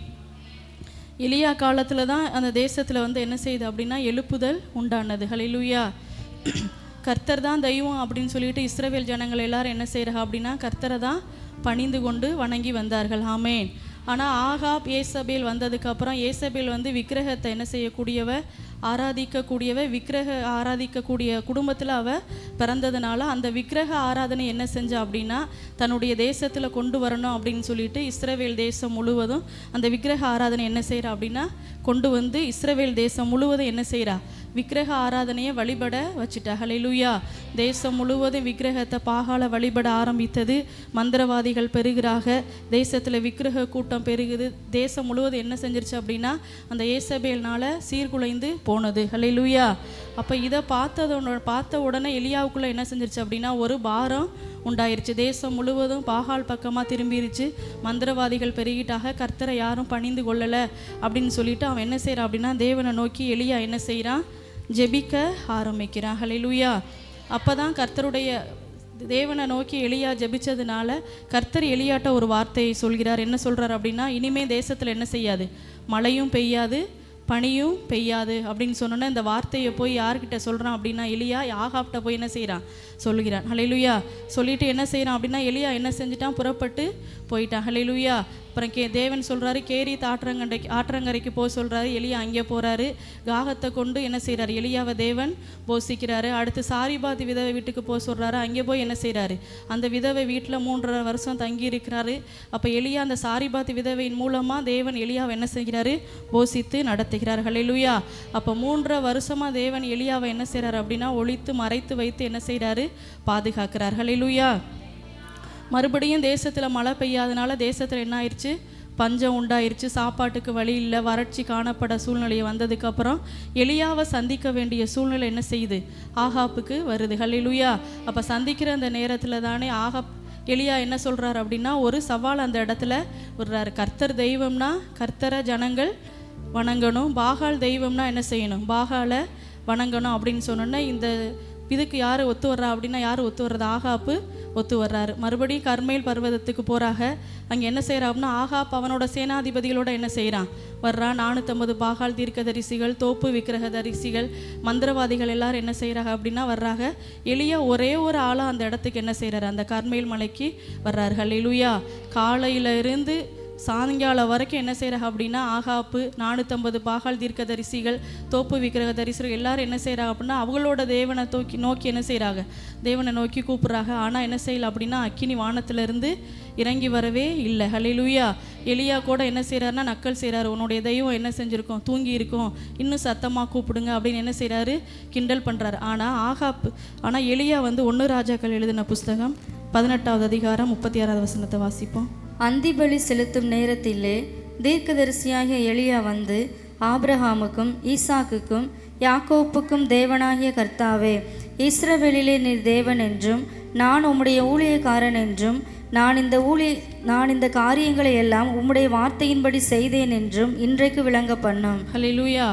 S1: எலியா காலத்தில் தான் அந்த தேசத்தில் வந்து என்ன செய்யுது அப்படின்னா எழுப்புதல் உண்டானது. ஹல்லேலூயா. கர்த்தர் தான் தெய்வம் அப்படின்னு சொல்லிட்டு இஸ்ரவேல் ஜனங்கள் எல்லாரும் என்ன செய்கிறாங்க அப்படின்னா கர்த்தரை தான் பணிந்து கொண்டு வணங்கி வந்தார்கள். ஆமென். ஆனால் ஆகாப் ஏசபேல் வந்ததுக்கப்புறம் ஏசபேல் வந்து விக்கிரகத்தை என்ன செய்யக்கூடியவ? ஆராதிக்கக்கூடியவ. விக்கிரக ஆராதிக்கக்கூடிய குடும்பத்தில் அவ பிறந்ததுனால அந்த விக்கிரக ஆராதனை என்ன செஞ்சா அப்படின்னா தன்னுடைய தேசத்தில் கொண்டு வரணும் அப்படின்னு சொல்லிட்டு இஸ்ரவேல் தேசம் முழுவதும் அந்த விக்கிரக ஆராதனை என்ன செய்கிறா அப்படின்னா கொண்டு வந்து இஸ்ரவேல் தேசம் முழுவதும் என்ன செய்கிறா? விக்கிரக ஆராதனையை வழிபட வச்சுட்டா. ஹல்லேலூயா. தேசம் முழுவதும் விக்கிரகத்தை பாகால வழிபட ஆரம்பித்தது. மந்திரவாதிகள் பெருகிறாக. தேசத்தில் விக்கிரக கூட்டம் பெருகுது. தேசம் முழுவதும் என்ன செஞ்சிருச்சு அப்படின்னா அந்த ஏசபேல்னால சீர்குலைந்து போனது. ஹல்லேலூயா. அப்போ இதை பார்த்த உடனே எலியாவுக்குள்ளே என்ன செஞ்சிருச்சு அப்படின்னா ஒரு பாரம் உண்டாயிருச்சு. தேசம் முழுவதும் பாகால் பக்கமாக திரும்பிருச்சு. மந்திரவாதிகள் பெருகிட்டாக. கர்த்தரை யாரும் பணிந்து கொள்ளலை அப்படின்னு சொல்லிட்டு அவன் என்ன செய்கிறான் அப்படின்னா தேவனை நோக்கி எலியா என்ன செய்கிறான்? ஜெபிக்க ஆரம்பிக்கிறான். ஹல்லேலூயா. அப்போ தான் கர்த்தருடைய தேவனை நோக்கி எலியா ஜெபிச்சதுனால கர்த்தர் எலியாட்ட ஒரு வார்த்தையை சொல்கிறார். என்ன சொல்கிறார் அப்படின்னா இனிமே தேசத்தில் என்ன செய்யாது? மழையும் பெய்யாது, பனியும் பெய்யாது அப்படின்னு சொன்னோன்னே இந்த வார்த்தையை போய் யார்கிட்ட சொல்கிறான் அப்படின்னா எலியா ஆகாப்கிட்ட போய் என்ன செய்கிறான்? சொல்லுகிறான். ஹல்லேலூயா. சொல்லிட்டு என்ன செய்கிறான் அப்படின்னா எலியா என்ன செஞ்சிட்டான்? புறப்பட்டு போயிட்டான். ஹல்லேலூயா. அப்புறம் தேவன் சொல்கிறாரு கேரித் ஆற்றங்கரைக்கு போக சொல்கிறாரு. எலியா அங்கே போகிறாரு. காகத்தை கொண்டு என்ன செய்கிறாரு? எலியாவை தேவன் போஷிக்கிறாரு. அடுத்து சாரிபாத் விதவை வீட்டுக்கு போக சொல்கிறாரு. அங்கே போய் என்ன செய்கிறாரு? அந்த விதவை வீட்டில் 3.5 வருஷம் தங்கி இருக்கிறாரு. அப்போ எலியா அந்த சாரிபாத் விதவையின் மூலமாக தேவன் எலியாவை என்ன செய்கிறாரு? போஷித்து நடத்துகிறார். ஹல்லேலூயா. அப்போ 3.5 வருஷமாக தேவன் எலியாவை என்ன செய்கிறார் அப்படின்னா ஒளித்து மறைத்து வைத்து என்ன செய்கிறாரு? பாதுகாக்கிறார். ஹல்லேலூயா. மறுபடியும் தேசத்தில் மழை பெய்யாதனால தேசத்தில் என்ன ஆயிடுச்சு? பஞ்சம் உண்டாயிருச்சு. சாப்பாட்டுக்கு வழி இல்லை. வறட்சி காணப்பட சூழ்நிலை வந்ததுக்கப்புறம் எலியாவை சந்திக்க வேண்டிய சூழ்நிலை என்ன செய்யுது? ஆகாப்புக்கு வருது. ஹல்லேலூயா. அப்போ சந்திக்கிற அந்த நேரத்தில் தானே எலியா என்ன சொல்கிறார் அப்படின்னா ஒரு சவால் அந்த இடத்துல விடுறாரு. கர்த்தர் தெய்வம்னா கர்த்தரை ஜனங்கள் வணங்கணும். பாகால் தெய்வம்னா என்ன செய்யணும்? பாகாலை வணங்கணும் அப்படின்னு சொன்னோன்னே இந்த இதுக்கு யார் ஒத்து வர்றா அப்படின்னா யார் ஒத்து வர்றது? ஆகாப்பு ஒத்து வர்றாரு. மறுபடியும் கர்மேல் பர்வதத்துக்கு போகிறாங்க. அங்கே என்ன செய்கிறா அப்படின்னா ஆகாப் அவனோட சேனாதிபதிகளோட என்ன செய்கிறான்? வர்றான். 450 பாகால் தீர்க்கதரிசிகள், தோப்பு விக்கிரக தரிசிகள், மந்திரவாதிகள் எல்லாரும் என்ன செய்கிறாங்க அப்படின்னா வர்றாங்க. எலியா ஒரே ஒரு ஆளாக அந்த இடத்துக்கு என்ன செய்கிறாரு? அந்த கர்மேல் மலைக்கு வர்றாரு. ஹல்லேலூயா. காலையில் இருந்து சாயங்காலம் வரைக்கும் என்ன செய்கிறாங்க அப்படின்னா ஆகாப்பு 450 பாகால் தீர்க்க தரிசிகள், தோப்பு விக்கிரக தரிசிகள் எல்லாரும் என்ன செய்கிறாங்க அப்படின்னா அவங்களோட தேவனை நோக்கி என்ன செய்கிறாங்க? தேவனை நோக்கி கூப்பிட்றாங்க. ஆனால் என்ன செய்யலை அப்படின்னா அக்கினி வானத்திலிருந்து இறங்கி வரவே இல்லை. ஹல்லேலூயா. எலியா கூட என்ன செய்கிறாருன்னா நக்கல் செய்கிறாரு. உன்னுடைய தெய்வம் என்ன செஞ்சுருக்கோம்? தூங்கி இருக்கும், இன்னும் சத்தமாக கூப்பிடுங்க அப்படின்னு என்ன செய்கிறாரு? கிண்டல் பண்ணுறாரு. ஆனால் எலியா வந்து 1 ராஜாக்கள் எழுதின புஸ்தகம் 18வது அதிகாரம் 36வது வசனத்தை வாசிப்போம்.
S3: அந்திபலி செலுத்தும் நேரத்திலே தீர்க்கதரிசியாகிய எலியா வந்து ஆபிரகாமுக்கும் ஈசாக்குக்கும் யாக்கோப்புக்கும் தேவனாகிய கர்த்தாவே, இஸ்ரவேலிலே நீர் தேவன் என்றும் நான் உம்முடைய ஊழியக்காரன் என்றும் நான் இந்த காரியங்களை எல்லாம் உம்முடைய வார்த்தையின்படி செய்தேன் என்றும் இன்றைக்கு விளங்க பண்ணும்.
S1: ஹல்லேலூயா.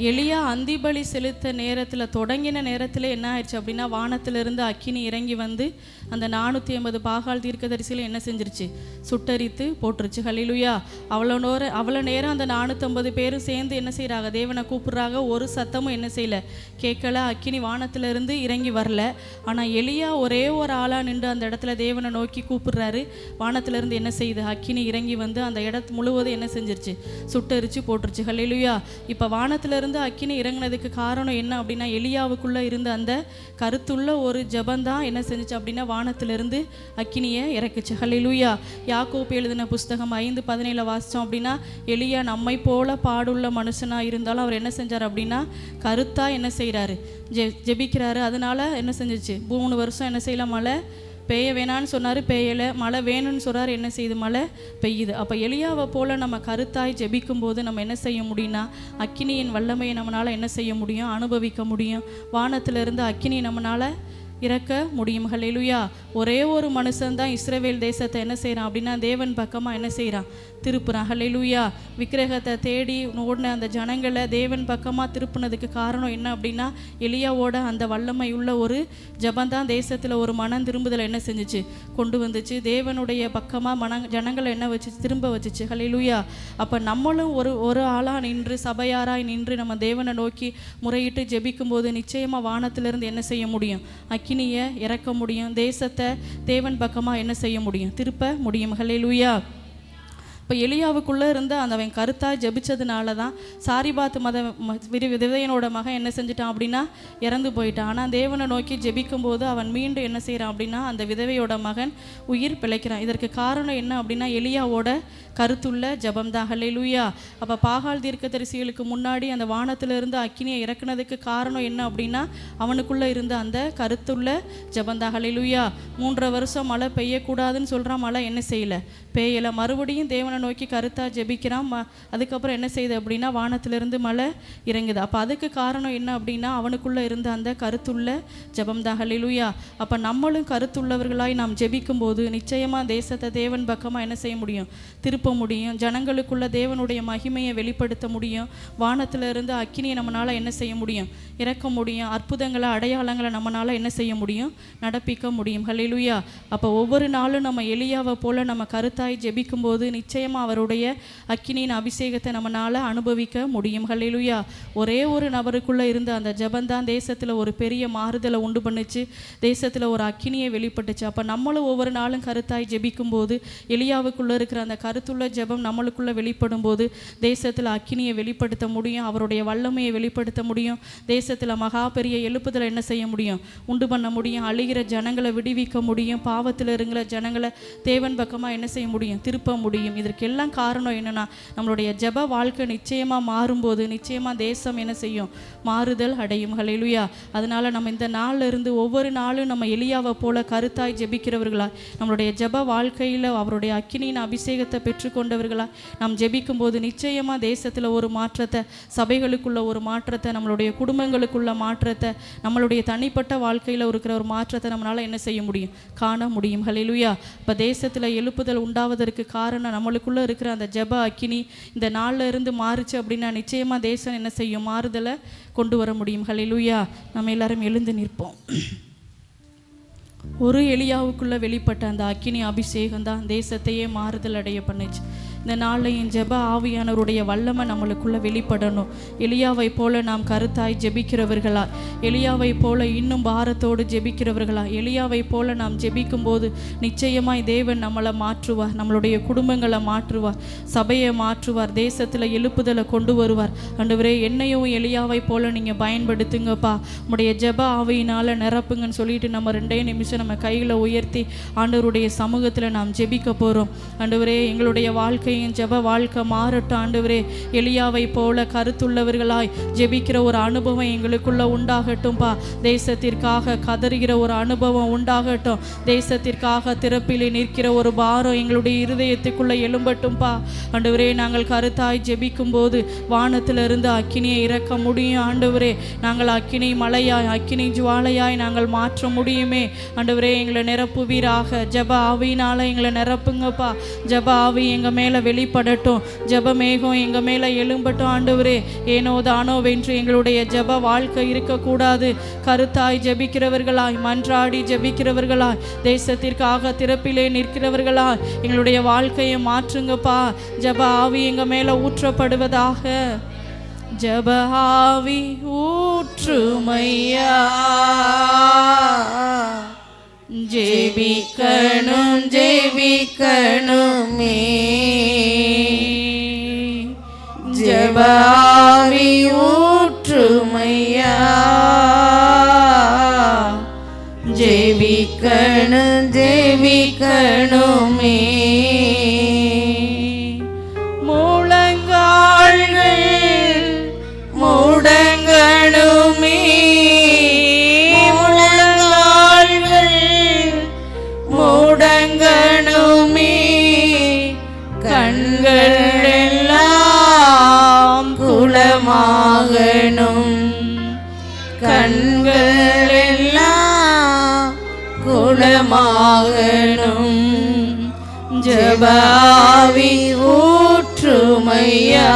S1: எலியா அந்திபலி செலுத்த நேரத்தில் தொடங்கின நேரத்தில் என்ன ஆயிடுச்சு அப்படின்னா வானத்திலிருந்து அக்கினி இறங்கி வந்து அந்த 450 பாகால் தீர்க்கதரிசியில் என்ன செஞ்சிருச்சு, சுட்டரித்து போட்டுருச்சு. ஹல்லேலூயா. அவ்வளோ நேரம் அந்த 450 பேரும் சேர்ந்து என்ன செய்கிறாங்க, தேவனை கூப்பிட்றாங்க. ஒரு சத்தமும் என்ன செய்யலை, கேட்கல. அக்கினி வானத்திலிருந்து இறங்கி வரல. ஆனால் எலியா ஒரே ஒரு ஆளாக நின்று அந்த இடத்துல தேவனை நோக்கி கூப்பிடுறாரு. வானத்திலிருந்து என்ன செய்யுது, அக்கினி இறங்கி வந்து அந்த இடத்து முழுவதும் என்ன செஞ்சிருச்சு, சுட்டரிச்சு போட்டுருச்சு. ஹல்லேலூயா. இப்போ வானத்திலிருந்து அக்கினி இறங்கினதுக்கு காரணம் என்ன அப்படின்னா எலியாவுக்குள்ளே இருந்த அந்த கருத்துள்ள ஒரு ஜபந்தான் என்ன செஞ்சிச்சு அப்படின்னா வானத்திலிருந்து அக்கினியை இறக்குச்சு. ஹல்லேலூயா. யாக்கோபு எழுதின புஸ்தகம் 5:17 வாசித்தோம் அப்படின்னா எலியா நம்மை போல பாடுள்ள மனுஷனாக இருந்தாலும் அவர் என்ன செஞ்சார் அப்படின்னா கருத்தாக என்ன செய்கிறாரு, ஜெபிக்கிறாரு. அதனால என்ன செஞ்சிச்சு, 3 வருஷம் என்ன செய்யல, மழை பெய்ய வேணான்னு சொன்னார், பெய்யலை. மழை வேணும்னு சொல்கிறார், என்ன செய்யுது, மழை பெய்யுது. அப்போ எலியாவை போல் நம்ம கருத்தாய் ஜெபிக்கும் போது நம்ம என்ன செய்ய முடியும்னா அக்கினியின் வல்லமையை நம்மளால் என்ன செய்ய முடியும், அனுபவிக்க முடியும். வானத்திலிருந்து அக்கினி நம்மளால் இறக்க முடியும். ஹல்லேலூயா. ஒரே ஒரு மனுஷன்தான் இஸ்ரவேல் தேசத்தை என்ன செய்கிறான் அப்படின்னா தேவன் பக்கமாக என்ன செய்கிறான், திருப்புறான். ஹல்லேலூயா. விக்கிரகத்தை தேடி ஓடின அந்த ஜனங்களை தேவன் பக்கமாக திருப்பினதுக்கு காரணம் என்ன அப்படின்னா எலியாவோட அந்த வல்லமை உள்ள ஒரு ஜபந்தான் தேசத்தில் ஒரு மனம் திரும்புதலை என்ன செஞ்சிச்சு, கொண்டு வந்துச்சு. தேவனுடைய பக்கமாக ஜனங்களை என்ன வச்சு திரும்ப வச்சுச்சு. ஹல்லேலூயா. அப்போ நம்மளும் ஒரு ஆளாக நின்று சபையாராய் நின்று நம்ம தேவனை நோக்கி முறையிட்டு ஜெபிக்கும் போது நிச்சயமாக வானத்திலிருந்து என்ன செய்ய முடியும், அக்கினியை இறக்க முடியும். தேசத்தை தேவன் பக்கமாக என்ன செய்ய முடியும், திருப்ப முடியும். ஹல்லேலூயா. இப்போ எலியாவுக்குள்ளே இருந்த அந்த அவன் கருத்தாக ஜெபிச்சதுனால தான் சாரிபாத் விதவையனோட மகன் என்ன செஞ்சிட்டான் அப்படின்னா இறந்து போயிட்டான். ஆனால் தேவனை நோக்கி ஜெபிக்கும் போது அவன் மீண்டும் என்ன செய்கிறான் அப்படின்னா அந்த விதவையோட மகன் உயிர் பிழைக்கிறான். இதற்கு காரணம் என்ன அப்படின்னா எலியாவோட கருத்துள்ள ஜபம் தான். ஹல்லேலூயா. அப்போ பாகால் தீர்க்கதரிசிகளுக்கு முன்னாடி அந்த வானத்திலிருந்து அக்கினியை இறக்குனதுக்கு காரணம் என்ன அப்படின்னா அவனுக்குள்ளே இருந்த அந்த கருத்துள்ள ஜபந்தான். ஹல்லேலூயா. 3 வருஷம் மழை பெய்யக்கூடாதுன்னு சொல்கிறான், மழை என்ன செய்யலை, பெய்யலை. மறுபடியும் தேவனை நோக்கி கருத்தாக ஜெபிக்கிறான். அதுக்கப்புறம் என்ன செய்யுது அப்படின்னா வானத்திலிருந்து மழை இறங்குது. அப்போ அதுக்கு காரணம் என்ன அப்படின்னா அவனுக்குள்ளே இருந்த அந்த கருத்துள்ள ஜபம் தான். ஹல்லேலூயா. அப்போ நம்மளும் கருத்துள்ளவர்களாய் நாம் ஜெபிக்கும் போது நிச்சயமாக தேசத்தை தேவன் பக்கமாக என்ன செய்ய முடியும், திருப்ப முடியும். ஜனங்களுக்குள்ள தேவனுடைய மகிமையை வெளிப்படுத்த முடியும். வானத்திலிருந்து அக்கினியை நம்மளால் என்ன செய்ய முடியும், இறக்க முடியும். அற்புதங்களை அடையாளங்களை நம்மளால் என்ன செய்ய முடியும், நடப்பிக்க முடியும். ஹல்லேலூயா. அப்போ ஒவ்வொரு நாளும் நம்ம எலியாவை போல் நம்ம கருத்தாய் ஜெபிக்கும் போது நிச்சயமாக அவருடைய அக்கினியின் அபிஷேகத்தை நம்மளால் அனுபவிக்க முடியும். ஹல்லேலூயா. ஒரே ஒரு நபருக்குள்ளே இருந்த அந்த ஜபந்தான் தேசத்தில் ஒரு பெரிய மாறுதலை உண்டு பண்ணுச்சு. தேசத்தில் ஒரு அக்கினியை வெளிப்பட்டுச்சு. அப்போ நம்மளும் ஒவ்வொரு நாளும் கருத்தாய் ஜெபிக்கும் போது எலியாவுக்குள்ளே இருக்கிற அந்த கருத்துள்ள ஜெபம் நம்மளுக்குள்ளே வெளிப்படும் போது தேசத்தில் அக்கினியை வெளிப்படுத்த முடியும். அவருடைய வல்லமையை வெளிப்படுத்த முடியும். தேசத்தில் மகா பெரிய எழுப்புதலை என்ன செய்ய முடியும், உண்டு பண்ண முடியும். அழுகிற ஜனங்களை விடுவிக்க முடியும். பாவத்தில் இருக்கிற ஜனங்களை தேவன் பக்கமாக என்ன செய்ய முடியும், திருப்ப முடியும். இதற்கெல்லாம் காரணம் என்னென்னா நம்மளுடைய ஜெப வாழ்க்கை நிச்சயமாக மாறும்போது நிச்சயமாக தேசம் என்ன செய்யும், மாறுதல் அடையும். ஹல்லேலூயா. அதனால் நம்ம இந்த நாளில் இருந்து ஒவ்வொரு நாளும் நம்ம எலியாவை போல கருத்தாய் ஜெபிக்கிறவர்களா நம்மளுடைய ஜெப வாழ்க்கையில் அவருடைய அக்கினியின் அபிஷேகத்தை பெற்றுக்கொண்டவர்களா நாம் ஜெபிக்கும் போது நிச்சயமாக தேசத்தில் ஒரு மாற்றத்தை, சபைகளுக்குள்ள ஒரு மாற்றத்தை, நம்மளுடைய குடும்பங்களுக்குள்ள மாற்றத்தை, நம்மளுடைய தனிப்பட்ட வாழ்க்கையில் இருக்கிற ஒரு மாற்றத்தை நம்மளால் என்ன செய்ய முடியும், காண முடியும். ஹல்லேலூயா. இப்போ தேசத்தில் எழுப்புதல் உண்டாவதற்கு காரணம் நம்மளுக்குள்ளே இருக்கிற அந்த ஜெப அக்கினி இந்த நாளில் இருந்து மாறுச்சு அப்படின்னா நிச்சயமாக தேசம் என்ன செய்யும், மாறுதலை கொண்டு வர முடியும். ஹல்லேலூயா. நம்ம எல்லாரும் எழுந்து நிற்போம். ஒரு எலியாவுக்குள்ளே வெளிப்பட்ட அந்த அக்கினி அபிஷேகம் தான் தேசத்தையே மாறுதல் அடைய பண்ணுச்சு. இந்த நாளையும் ஜெப ஆவியானவருடைய வல்லமை நம்மளுக்குள்ளே வெளிப்படணும். எலியாவை போல நாம் கருத்தாய் ஜெபிக்கிறவர்களா, எலியாவை போல இன்னும் பாரத்தோடு ஜெபிக்கிறவர்களா, எலியாவை போல நாம் ஜெபிக்கும் போது நிச்சயமாய் தேவன் நம்மளை மாற்றுவார், நம்மளுடைய குடும்பங்களை மாற்றுவார், சபையை மாற்றுவார், தேசத்தில் எழுப்புதலை கொண்டு வருவார். ஆண்டவரே என்னையும் எலியாவை போல நீங்கள் பயன்படுத்துங்கப்பா, உங்களுடைய ஜெப ஆவியினால் நிரப்புங்கன்னு சொல்லிட்டு நம்ம 2 நிமிஷம் நம்ம கைகளை உயர்த்தி ஆண்டவருடைய சமூகத்தில் நாம் ஜெபிக்க போகிறோம். ஆண்டவரே எங்களுடைய வாழ்க்கை ஜெப வாழ்க்கை மாறட்டும். ஆண்டவரே எலியாவை போல கருத்துள்ளவர்களாய் ஜெபிக்கிற ஒரு அனுபவம் எங்களுக்குள்ள உண்டாகட்டும்பா. தேசத்திற்காக கதறுகிற ஒரு அனுபவம் உண்டாகட்டும். தேசத்திற்காக திறப்பிலே நிற்கிற ஒரு பாரம் எங்களுடைய இருதயத்துக்குள்ள எழும்பட்டும்பா. ஆண்டவரே நாங்கள் கருத்தாய் ஜெபிக்கும் போது வானத்திலிருந்து அக்கினியை இறக்க முடியும். ஆண்டவரே நாங்கள் அக்கினி மலையாய் அக்கினி ஜுவாலையாய் நாங்கள் மாற்ற முடியுமே. ஆண்டவரே எங்களை நிரப்புவீராக. ஜெப ஆவியினால எங்களை நிரப்புங்கப்பா. ஜெப ஆவி எங்கள் மேலே வெளிப்படட்டும். ஜெபமேகம் எங்கள் மேலே எழும்பட்டும் ஆண்டவரே. ஏனோ தானோ வென்று எங்களுடைய ஜெப வாழ்க்கை இருக்கக்கூடாது. கருத்தாய் ஜெபிக்கிறவர்களாய், மன்றாடி ஜெபிக்கிறவர்களாய், தேசத்திற்காக திறப்பிலே நிற்கிறவர்களாய் எங்களுடைய வாழ்க்கையை மாற்றுங்கப்பா. ஜெப ஆவி எங்கள் மேலே ஊற்றப்படுவதாக. ஜெப ஆவி ஊற்றுமையா. ஜெபிக்கணும் ஜெபிக்கணுமே. ஜெப ஆவி ஊற்றுமையா. ஜெபிக்கணும் ஜெபிக்கணுமே. முழங்கால்கள் முடங்கணுமே. முழங்கால்கள் முடங்கணுமே. கண்கள் எல்லாம் குளமாகணும். கண்கள் எல்லாம் குளமாகணும். ஜெப ஆவி ஊற்றுமையா.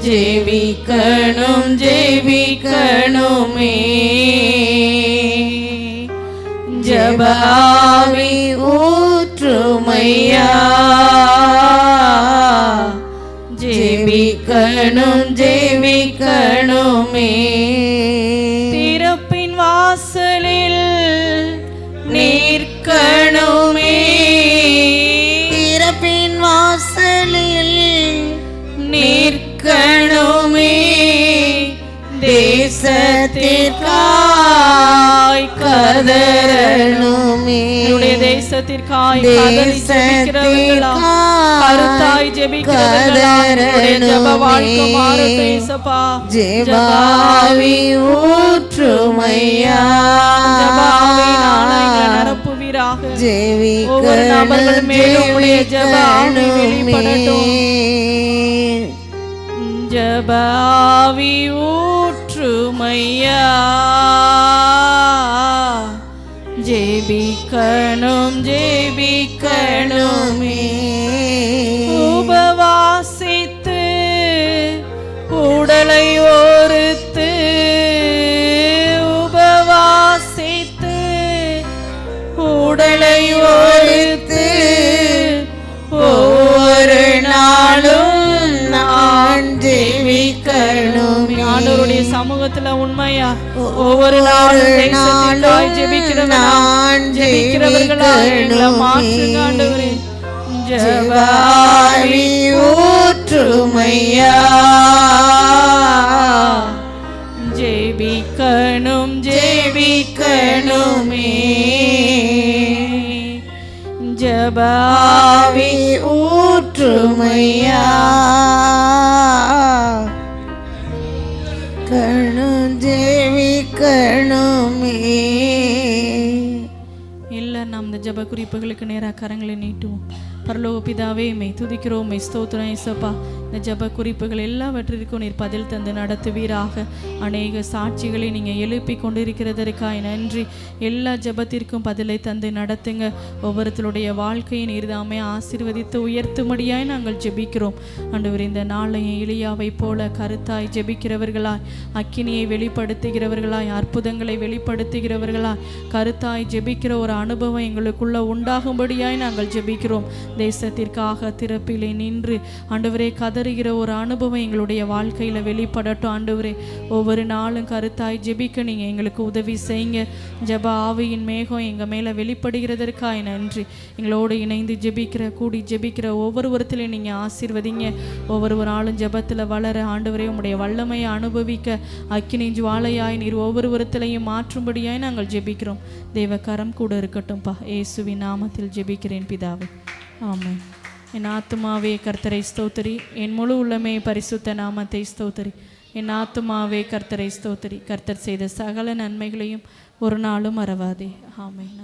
S1: ஜெபிக்கணும் ஜெபிக்கணுமே. ஜெப ஆவி ஊற்றுமையா. ஜெபிக்கணும் ஜெபிக்கணுமே. திறப்பின் வாசலில் நிற்கணுமே. திறப்பின் வாசலில் நிற்கணுமே. தேசத்திற்காய் கதறணுமே. தேசத்திற்காய் கருத்தாய் ஜெபிக்கிறவர்களாய் ஜெப வாழ்க்கை மாறட்டும் இயேசுப்பா. ஜெப ஆவி ஊற்றுமையா. ஜெப ஆவியினாலே நிரப்புவீராக. ஒவ்வொரு நபர்கள் மேலும் உடைய ஜெப ஆவி வெளிப்படட்டும். ஜெப ஆவி ஊற்றுமையா. ஜெபிக்கணும் ஜெபிக்கணுமே. உபவாசித்து உடலை ஒருத்து. உபவாசித்து உடலை ஒருத்து. ஒவ்வொரு நாளும் நான் ஜெபிக்கணும். ஆண்டவருடைய சமூகத்துல உண்மையா ஒவ்வொரு நாளும் ஜெபிக்கிறவர்களாக மாற்றுங்க ஆண்டவரே. ஜெப ஆவி ஊற்றுமையா. ஜெபிக்கணும் ஜெபிக்கணுமே. ஜெப ஆவி ஊற்றுமையா. கணும் ஜெபிக்கணுமே. இல்லை, நாம் இந்த ஜெப குறிப்புகளுக்கு நேராக கரங்களை நீட்டுவோம். பரலோக பிதாவே, மெய் துதிக்கிறோம், மெய் ஸ்தோத்திரம் இயேசுப்பா. இந்த ஜெப குறிப்புகள் எல்லாவற்றிற்கும் நீர் பதில் தந்து நடத்துவீராக. அநேக சாட்சிகளை நீங்கள் எழுப்பி கொண்டிருக்கிறதற்காய் நன்றி. எல்லா ஜெபத்திற்கும் பதிலை தந்து நடத்துங்க. ஒவ்வொருத்தருடைய வாழ்க்கையை நீர் தாமே ஆசீர்வதித்து உயர்த்தும்படியாய் நாங்கள் ஜெபிக்கிறோம். ஆண்டவர், இந்த நாளையும் எலியாவை போல கருத்தாய் ஜெபிக்கிறவர்களாய், அக்கினியை வெளிப்படுத்துகிறவர்களாய், அற்புதங்களை வெளிப்படுத்துகிறவர்களாய், கருத்தாய் ஜெபிக்கிற ஒரு அனுபவம் எங்களுக்குள்ள உண்டாகும்படியாய் நாங்கள் ஜெபிக்கிறோம். தேசத்திற்காக திறப்பிலே நின்று ஆண்டவரே கதறுகிற ஒரு அனுபவம் எங்களுடைய வாழ்க்கையில் வெளிப்படட்டும். ஆண்டவரே, ஒவ்வொரு நாளும் கருத்தாய் ஜெபிக்க நீங்கள் எங்களுக்கு உதவி செய்யுங்க. ஜெப ஆவியின் மேகம் எங்கள் மேலே வெளிப்படுகிறதற்காய் நன்றி. எங்களோடு இணைந்து கூடி ஜெபிக்கிற ஒவ்வொருவரத்திலையும் நீங்கள் ஆசீர்வதிங்க. ஒவ்வொரு நாளும் ஜெபத்தில் வளர ஆண்டவரே உம்முடைய வல்லமையை அனுபவிக்க அக்கினி ஜுவாலையாய் நீர் ஒவ்வொருவரத்திலையும் மாற்றும்படியாய் நாங்கள் ஜெபிக்கிறோம். தேவக்கரம் கூட இருக்கட்டும்பா. இயேசுவின் நாமத்தில் ஜெபிக்கிறேன் பிதாவே, ஆமென். என் ஆத்துமாவே கர்த்தரை ஸ்தோத்திரி, என் முழு உள்ளமே பரிசுத்த நாமத்தை ஸ்தோத்திரி. என் ஆத்துமாவே கர்த்தரை ஸ்தோத்திரி, கர்த்தர் செய்த சகல நன்மைகளையும் ஒரு நாளும் மறவாதே. ஆமென்.